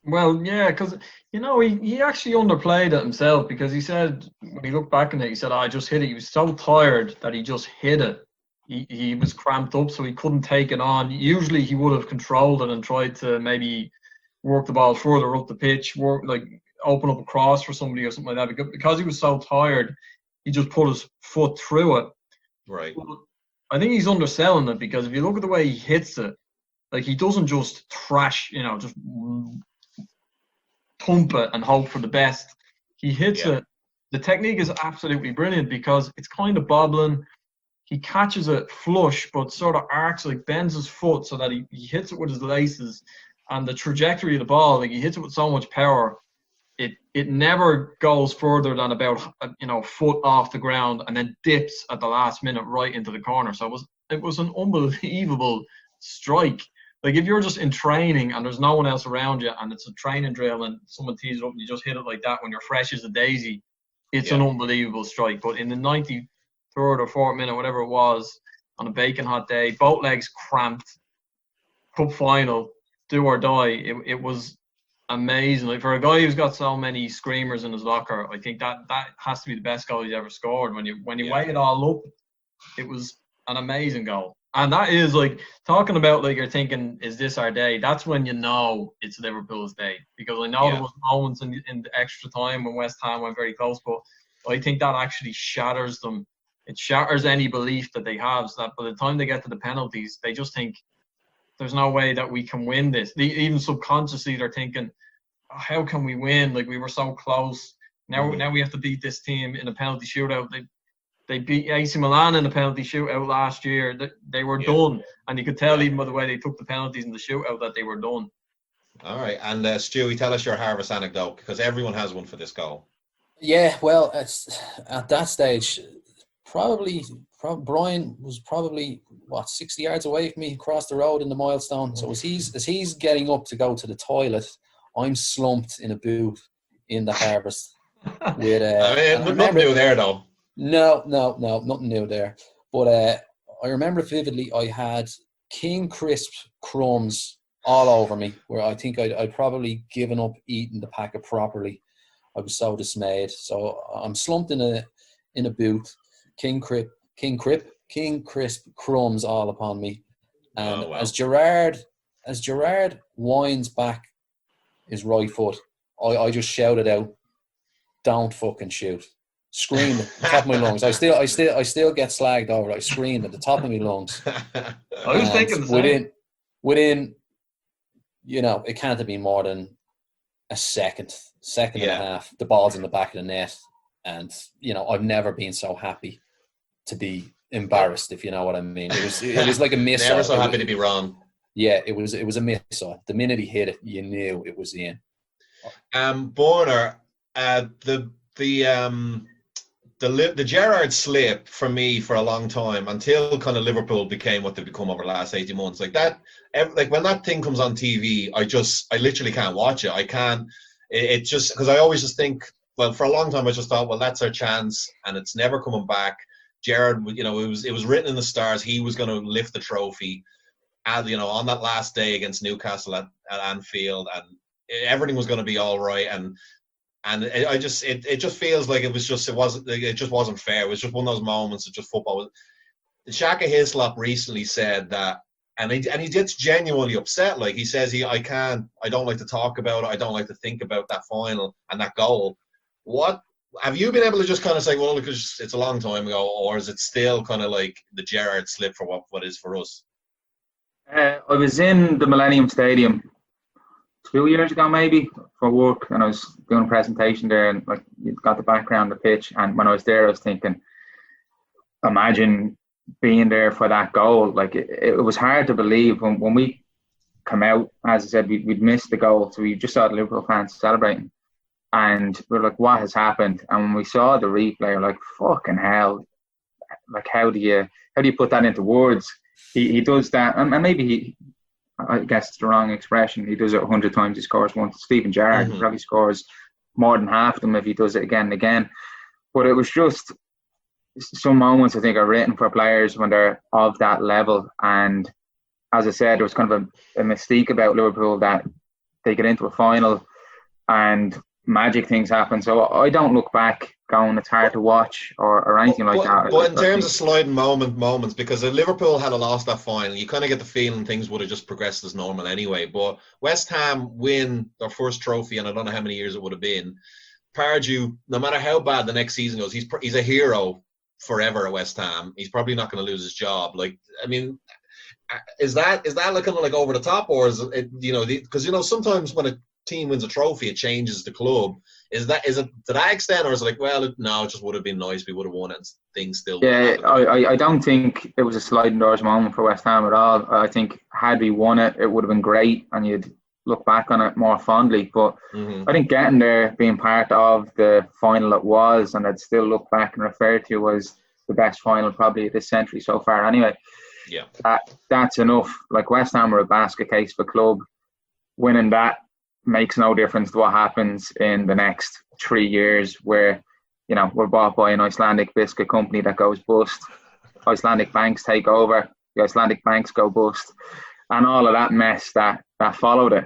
Well, yeah, because he actually underplayed it himself, because he said, when he looked back on it, he said, "I just hit it." He was so tired that he just hit it. he was cramped up, so he couldn't take it on. Usually he would have controlled it and tried to maybe work the ball further up the pitch, open up a cross for somebody or something like that. Because he was so tired, he just put his foot through it. Right. But I think he's underselling it, because if you look at the way he hits it, like, he doesn't just trash, just thump it and hope for the best. He hits it. The technique is absolutely brilliant, because it's kind of bobbling. He catches it flush, but sort of arcs, like bends his foot so that he hits it with his laces. And the trajectory of the ball, like, he hits it with so much power, it never goes further than about foot off the ground, and then dips at the last minute right into the corner. So it was an unbelievable strike. Like, if you're just in training and there's no one else around you, and it's a training drill and someone tees it up and you just hit it like that when you're fresh as a daisy, it's an unbelievable strike. But in the 93rd or 4th minute, whatever it was, on a baking hot day, both legs cramped, cup final, do or die. It was amazing. Like, for a guy who's got so many screamers in his locker, I think that has to be the best goal he's ever scored. When you weigh it all up, it was an amazing goal. And that is, like, talking about, like, you're thinking, is this our day? That's when you know it's Liverpool's day. Because I know there was moments in the extra time when West Ham went very close, but I think that actually shatters them. It shatters any belief that they have, so that by the time they get to the penalties, they just think, there's no way that we can win this. Even subconsciously, they're thinking, how can we win? Like, we were so close. Now we have to beat this team in a penalty shootout. They beat AC Milan in the penalty shootout last year. They were done. And you could tell even by the way they took the penalties in the shootout that they were done. All right. And Stewie, tell us your harvest anecdote, because everyone has one for this goal. Yeah, well, at that stage, Brian was probably 60 yards away from me across the road in the milestone. So as he's getting up to go to the toilet, I'm slumped in a boot in the harvest. With nothing new there though. No, nothing new there. But I remember vividly, I had King Crisp crumbs all over me, where I think I'd probably given up eating the packet properly. I was so dismayed. So I'm slumped in a boot. King Crisp crumbs all upon me. And as Gerrard winds back his right foot, I just shouted out, "Don't fucking shoot." Screamed at the top of my lungs. I still get slagged over. I screamed at the top of my lungs. I was thinking the same. Within, it can't have been more than a second and a half. The ball's in the back of the net, and I've never been so happy to be embarrassed, if you know what I mean. It was like a missile. Never so happy to be wrong. Yeah, it was a missile. The minute he hit it, you knew it was in. Border, the Gerrard slip for me for a long time, until kind of Liverpool became what they've become over the last 18 months. Like that, like when that thing comes on TV, I literally can't watch it. I can't. It just, because I always just think, well, for a long time I just thought, well, that's our chance, and it's never coming back. Gerrard, it was written in the stars he was going to lift the trophy, on that last day against Newcastle at Anfield, and everything was going to be all right. And it just feels like it just wasn't fair. It was just one of those moments of just football. Shaka Hislop recently said that, and he gets genuinely upset. Like, he says, I don't like to talk about it. I don't like to think about that final and that goal. What have you been able to just kind of say, well, because it's a long time ago, or is it still kind of like the Gerrard slip for what is for us? I was in the Millennium Stadium 2 years ago, maybe, for work, and I was doing a presentation there, and like, you got the background, the pitch, and when I was there, I was thinking, imagine being there for that goal. Like, it was hard to believe when we come out. As I said, we'd missed the goal, so we just saw the Liverpool fans celebrating, and we're like, what has happened? And when we saw the replay, we're like, fucking hell, like, how do you put that into words? He does that, and maybe I guess it's the wrong expression. He does it 100 times, he scores once. Steven Gerrard probably scores more than half of them if he does it again and again. But it was just some moments, I think, are written for players when they're of that level. And as I said, there was kind of a mystique about Liverpool that they get into a final and magic things happen. So I don't look back going it's hard to watch or anything like that. But in terms of sliding moments, because if Liverpool had lost that final, you kind of get the feeling things would have just progressed as normal anyway. But West Ham win their first trophy, and I don't know how many years it would have been. Pardew, no matter how bad the next season goes, he's a hero forever at West Ham. He's probably not going to lose his job. Like, I mean, is that like kind of like over the top, or is it, because sometimes when a team wins a trophy, it changes the club. Is it to that extent, or is it like, well, no, it just would have been nice, we would have won it, and things still. Yeah, I don't think it was a sliding doors moment for West Ham at all. I think had we won it, it would have been great, and you'd look back on it more fondly. But I think getting there, being part of the final it was, and I'd still look back and refer to as the best final probably this century so far. Anyway, yeah, that's enough. Like, West Ham are a basket case of a club. Winning that makes no difference to what happens in the next 3 years, where we're bought by an Icelandic biscuit company that goes bust. Icelandic banks take over. The Icelandic banks go bust, and all of that mess that followed it.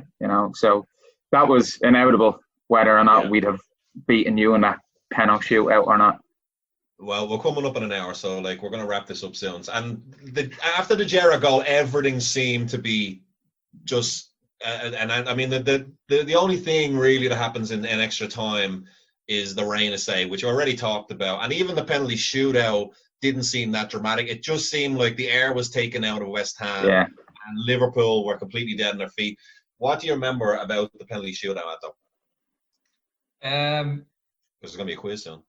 So that was inevitable, whether or not we'd have beaten you in that penalty shootout or not. Well, we're coming up in an hour, so we're going to wrap this up soon. And after the Gerrard goal, everything seemed to be just. And I mean, the only thing really that happens in extra time is the rain assay, which I already talked about. And even the penalty shootout didn't seem that dramatic. It just seemed like the air was taken out of West Ham, and Liverpool were completely dead on their feet. What do you remember about the penalty shootout, though? There's going to be a quiz soon.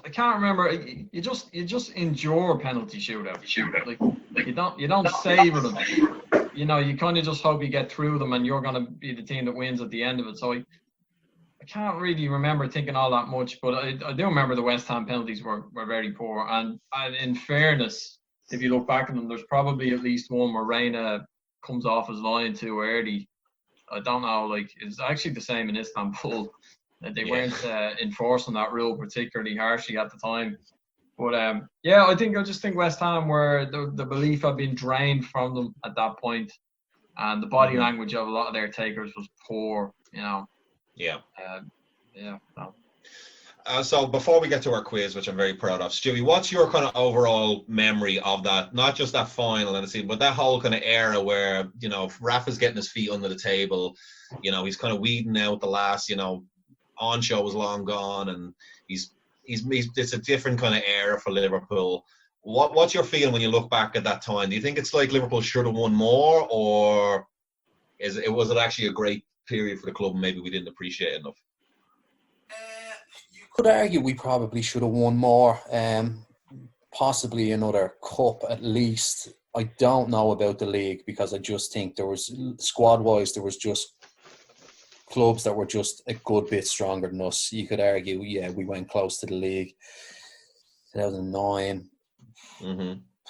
I can't remember. You just endure penalty shootout. Like you don't savor them. You kind of just hope you get through them, and you're going to be the team that wins at the end of it. So I can't really remember thinking all that much, but I do remember the West Ham penalties were very poor. And in fairness, if you look back at them, there's probably at least one where Reina comes off his line too early. I don't know. It's actually the same in Istanbul. They weren't enforcing that rule particularly harshly at the time. But I just think West Ham were the belief had been drained from them at that point, and the body language of a lot of their takers was poor. No. So before we get to our quiz, which I'm very proud of, Stewie, what's your kind of overall memory of that? Not just that final and but that whole kind of era where Rafa's getting his feet under the table, he's kind of weeding out the last, on show was long gone, and he's it's a different kind of era for Liverpool. What's your feeling when you look back at that time? Do you think it's like Liverpool should have won more, or was it actually a great period for the club and maybe we didn't appreciate it enough? You could argue we probably should have won more, possibly another cup at least. I don't know about the league, because I just think there was, squad-wise, there was just clubs that were just a good bit stronger than us. You could argue, we went close to the league. 2009,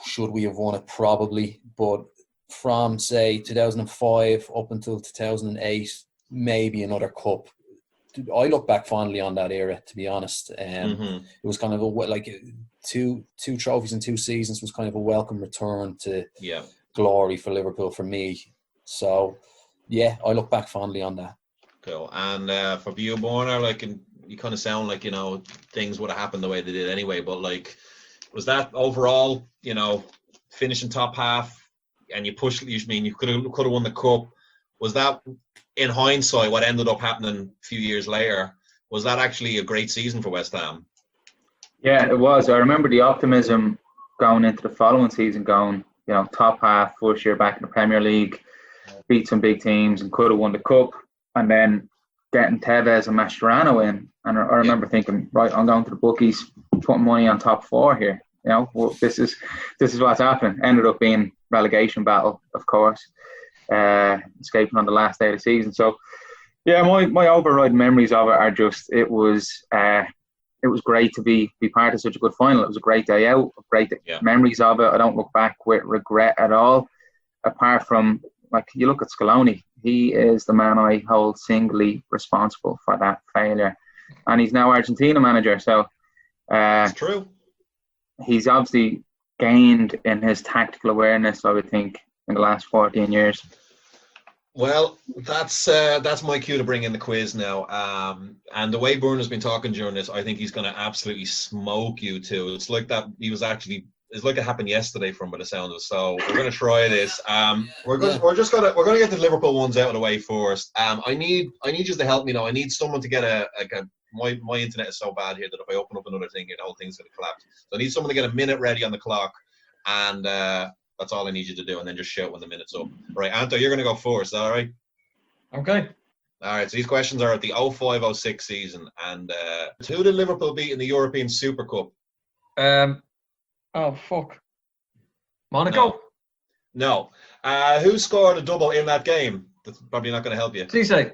should we have won it? Probably. But from, say, 2005 up until 2008, maybe another cup. I look back fondly on that era, to be honest. It was kind of two trophies in 2 seasons was kind of a welcome return to glory for Liverpool for me. So, I look back fondly on that. Cool. And for you, Borna, you kind of sound like, things would have happened the way they did anyway, but was that overall, finishing top half and you could have won the cup? Was that, in hindsight, what ended up happening a few years later? Was that actually a great season for West Ham? Yeah, it was. I remember the optimism going into the following season, going, top half, first year back in the Premier League, beat some big teams and could have won the cup. And then getting Tevez and Mascherano in. And I remember thinking, right, I'm going to the bookies, putting money on top 4 here. This is what's happening. Ended up being relegation battle, of course, escaping on the last day of the season. So, my overriding memories of it are just, it was great to be part of such a good final. It was a great day out, great memories of it. I don't look back with regret at all, apart from, you look at Scaloni. He is the man I hold singly responsible for that failure. And he's now Argentina manager. So that's true. He's obviously gained in his tactical awareness, I would think, in the last 14 years. Well, that's my cue to bring in the quiz now. And the way Bruno's been talking during this, I think he's going to absolutely smoke you too. It's like that. It's like it happened yesterday from by the sound of it. So we're going to try this. We're going to get the Liverpool ones out of the way first. I need you to help me now. I need someone to get my internet is so bad here that if I open up another thing, the whole thing's going to collapse. So I need someone to get a minute ready on the clock, and that's all I need you to do, and then just shout when the minute's up. Right, Anto, you're going to go first, all right? Okay. All right, so these questions are at the 05-06 season. And who did Liverpool beat in the European Super Cup? Oh, fuck. Monaco? No. Who scored a double in that game? That's probably not going to help you. Cisse.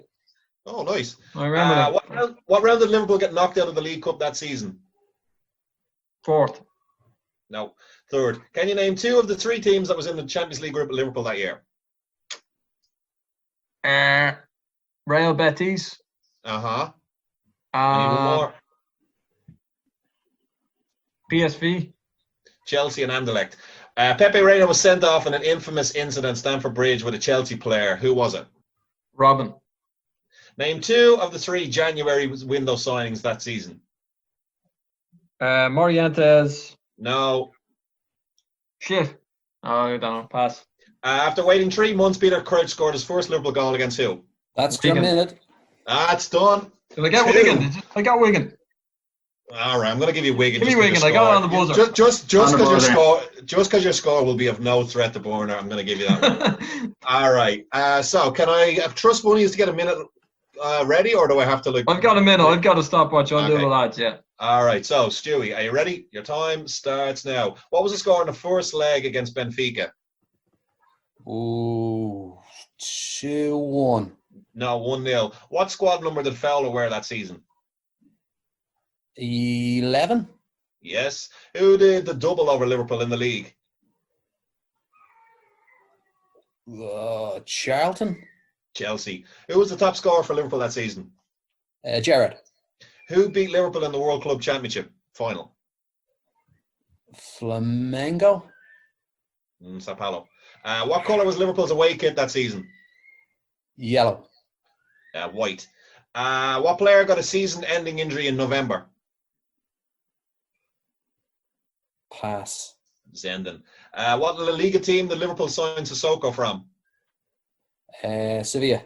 Oh, nice. I remember that. What round did Liverpool get knocked out of the League Cup that season? Fourth. No. Third. Can you name two of the three teams that was in the Champions League group at Liverpool that year? Real Betis. Uh-huh. Any more? PSV. Chelsea and Anderlecht. Pepe Reina was sent off in an infamous incident at Stamford Bridge with a Chelsea player. Who was it? Robin. Name two of the three January window signings that season. Morientes. No. Shit. Oh, I don't know. Pass. After waiting 3 months, Peter Crouch scored his first Liverpool goal against who? That's your minute. It's done. Did I get Wigan? I got Wigan. All right, I'm going to give you Wigan. Give me Wigan. I got it on the buzzer. Just because your score will be of no threat to Borner, I'm going to give you that one. All right. So can I trust Bunny to get a minute ready, or do I have to look? I've got a minute. I've got a stopwatch. I'll do the lads. Yeah. All right. So Stewie, are you ready? Your time starts now. What was the score in the first leg against Benfica? Ooh, 2-1. No, 1-0. What squad number did Fowler wear that season? 11. Yes. Who did the double over Liverpool in the league? Charlton. Chelsea. Who was the top scorer for Liverpool that season? Gerrard. Who beat Liverpool in the World Club Championship final? Flamengo. Sao Paulo. What colour was Liverpool's away kit that season? Yellow. White. What player got a season-ending injury in November? Pass. Zenden. What La Liga team did Liverpool sign Sissoko from? Sevilla.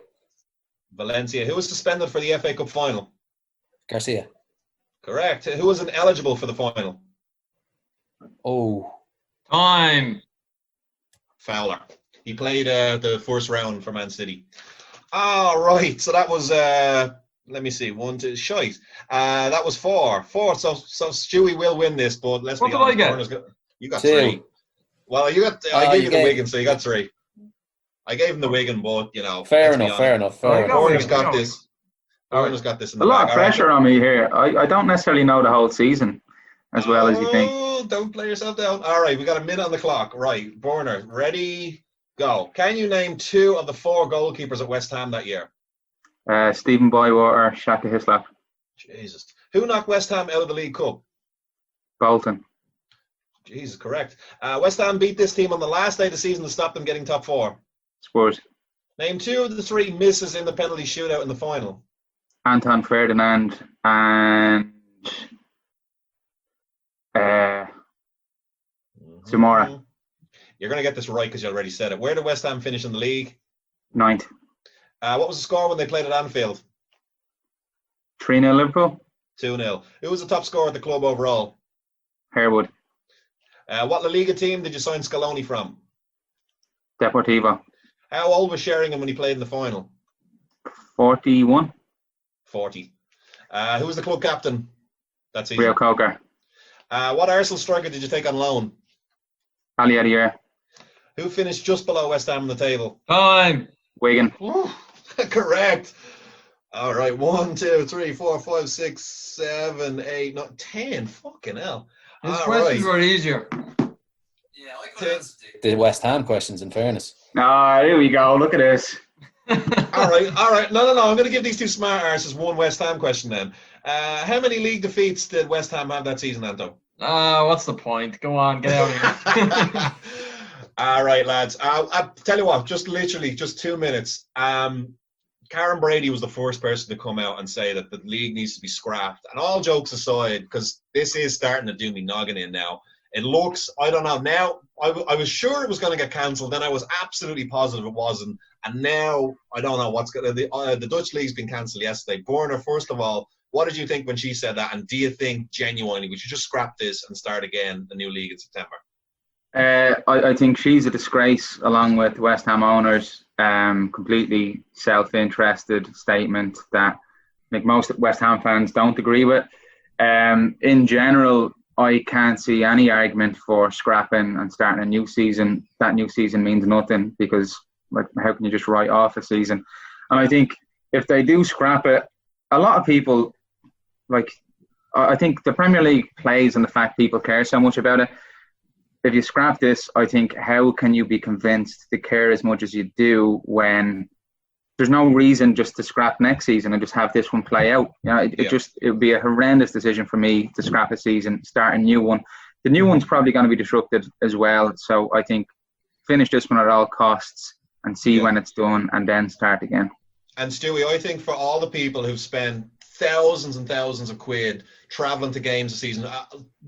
Valencia. Who was suspended for the FA Cup final? Garcia. Correct. Who was ineligible for the final? Oh. Time. Fowler. He played the first round for Man City. Right. So that was, let me see, 1, 2, shite. That was 4. So Stewie will win this, but let's be honest. What did I get? You got 2. 3. Well, I gave you the Wigan, so you got 3. I gave him the Wigan, but, Fair enough. Borner's got this. Borner's got this in the A lot bag. of pressure on me here. I don't necessarily know the whole season as well as you think. Don't play yourself down. All right, we got a minute on the clock. Right, Borner, ready, go. Can you name 2 of the 4 goalkeepers at West Ham that year? Stephen Bywater, Shaka Hislop. Jesus. Who knocked West Ham out of the League Cup? Bolton. Jesus, correct. West Ham beat this team on the last day of the season to stop them getting top 4. Spurs. Name 2 of the 3 misses in the penalty shootout in the final. Anton Ferdinand and Zamora. You're going to get this right because you already said it. Where did West Ham finish in the league? 9th. What was the score when they played at Anfield? 3-0 Liverpool. 2-0. Who was the top scorer at the club overall? Harewood. What La Liga team did you sign Scaloni from? Deportivo. How old was Sheringham when he played in the final? 41. 40. Who was the club captain that season? Rio Coker. What Arsenal striker did you take on loan? Ali Adier. Who finished just below West Ham on the table? Time. Wigan. Correct. All right. 1, 2, 3, 4, 5, 6, 7, 8, 9, 10. Fucking hell. These questions were easier. Yeah, I could the West Ham questions, in fairness. Here we go. Look at this. All right. No. I'm going to give these 2 smart arses 1 West Ham question then. How many league defeats did West Ham have that season, Anto? What's the point? Go on, get out of here. All right, lads. I tell you what, just 2 minutes. Karen Brady was the first person to come out and say that the league needs to be scrapped. And all jokes aside, because this is starting to do me noggin in now, it looks, I don't know, now, I was sure it was going to get cancelled, then I was absolutely positive it wasn't. And now, I don't know what's going to, the Dutch league's been cancelled yesterday. Borna, first of all, what did you think when she said that? And do you think genuinely we should just scrap this and start again, the new league in September? I think she's a disgrace, along with West Ham owners. Completely self-interested statement that like most West Ham fans don't agree with. In general, I can't see any argument for scrapping and starting a new season. That new season means nothing because, like, how can you just write off a season? And I think if they do scrap it, a lot of people, like, I think the Premier League plays on the fact people care so much about it. If you scrap this, I think, how can you be convinced to care as much as you do when there's no reason just to scrap next season and just have this one play out? You know, it would be a horrendous decision for me to scrap a season, start a new one. The new one's probably going to be disrupted as well. So I think finish this one at all costs and see when it's done and then start again. And Stewie, I think for all the people who've spent thousands and thousands of quid traveling to games this season,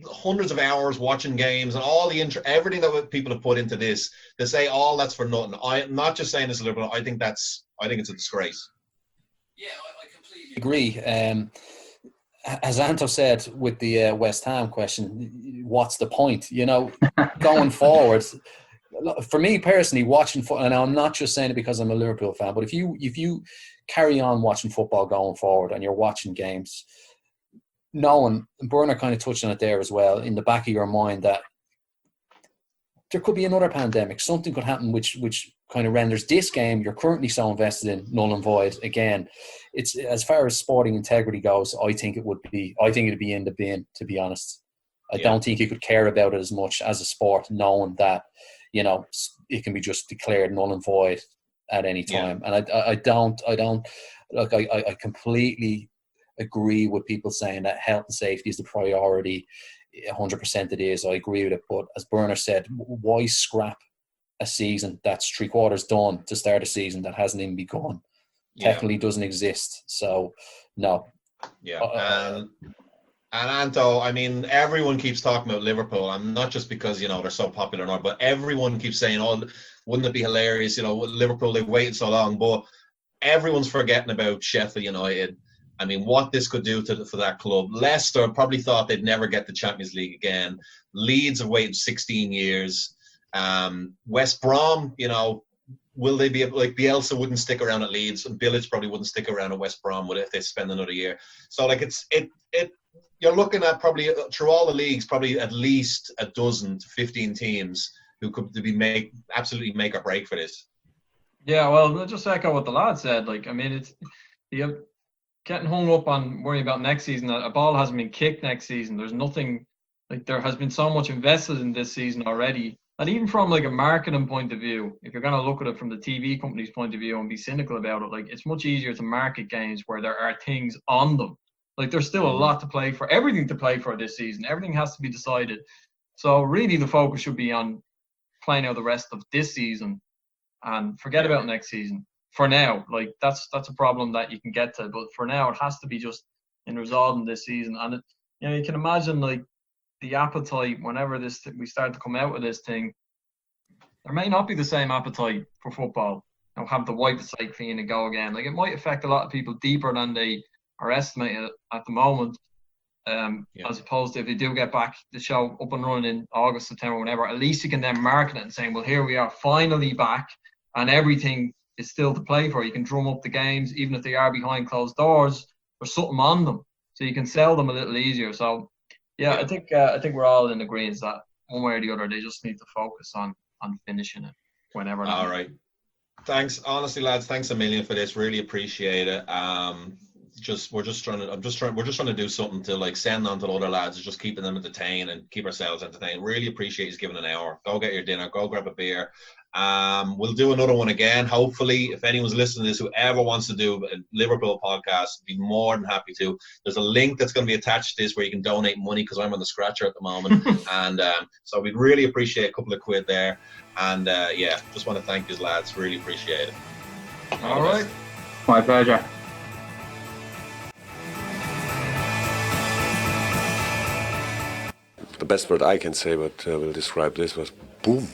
hundreds of hours watching games, and all the everything that people have put into this, to say all that's for nothing. I'm not just saying this, Liverpool. I think it's a disgrace. Yeah, I completely agree. As Anto said with the West Ham question, what's the point? You know, going forward. For me personally, watching football, and I'm not just saying it because I'm a Liverpool fan, but if you carry on watching football going forward and you're watching games, knowing, Berner kind of touched on it there as well, in the back of your mind that there could be another pandemic, something could happen which kind of renders this game you're currently so invested in null and void again. It's, as far as sporting integrity goes, I think it'd be in the bin, to be honest. I don't think you could care about it as much as a sport, knowing that, you know, it can be just declared null and void at any time. And I completely agree with people saying that health and safety is the priority. 100% it is. I agree with it. But as Berner said, why scrap a season that's 3/4 done to start a season that hasn't even begun? Technically doesn't exist. So, no. Yeah. And Anto, I mean, everyone keeps talking about Liverpool, and not just because, you know, they're so popular now, but everyone keeps saying, oh, wouldn't it be hilarious, you know, Liverpool, they've waited so long, but everyone's forgetting about Sheffield United. I mean, what this could do for that club. Leicester probably thought they'd never get the Champions League again. Leeds have waited 16 years. West Brom, you know, will they be able, like, Bielsa wouldn't stick around at Leeds, and Bilic probably wouldn't stick around at West Brom if they spend another year. So, like, you're looking at probably through all the leagues, probably at least a dozen to 15 teams who could absolutely make or break for this. Yeah, well, just echo what the lad said. Like, I mean, you're getting hung up on worrying about next season. A ball hasn't been kicked next season. There's nothing, like, there has been so much invested in this season already. And even from, like, a marketing point of view, if you're going to look at it from the TV company's point of view and be cynical about it, like, it's much easier to market games where there are things on them. Like, there's still a lot to play for, everything to play for this season. Everything has to be decided. So really the focus should be on playing out the rest of this season and forget about next season. For now, like, that's a problem that you can get to. But for now, it has to be just in resolving this season. And, you know, you can imagine, like, the appetite whenever we start to come out of this thing, there may not be the same appetite for football. You know, have the wipe the slate clean and go again. Like, it might affect a lot of people deeper than they are estimated at the moment, as opposed to if they do get back the show up and running in August, September, whenever, at least you can then market it and saying, well, here we are finally back and everything is still to play for. You can drum up the games, even if they are behind closed doors, there's something on them. So you can sell them a little easier. So, I think we're all in agreement that one way or the other, they just need to focus on finishing it whenever. All right. Thanks. Honestly, lads, thanks a million for this. Really appreciate it. we're just trying to do something to like send on to the other lads, just keeping them entertained and keep ourselves entertained. Really appreciate you giving an hour. Go get your dinner, go grab a beer. We'll do another one again. Hopefully, if anyone's listening to this, whoever wants to do a Liverpool podcast, be more than happy to. There's a link that's going to be attached to this where you can donate money, because I'm on the scratcher at the moment. And so we'd really appreciate a couple of quid there. And yeah, just want to thank you lads. Really appreciate it. All right. My pleasure. The best word I can say, but will describe this was boom.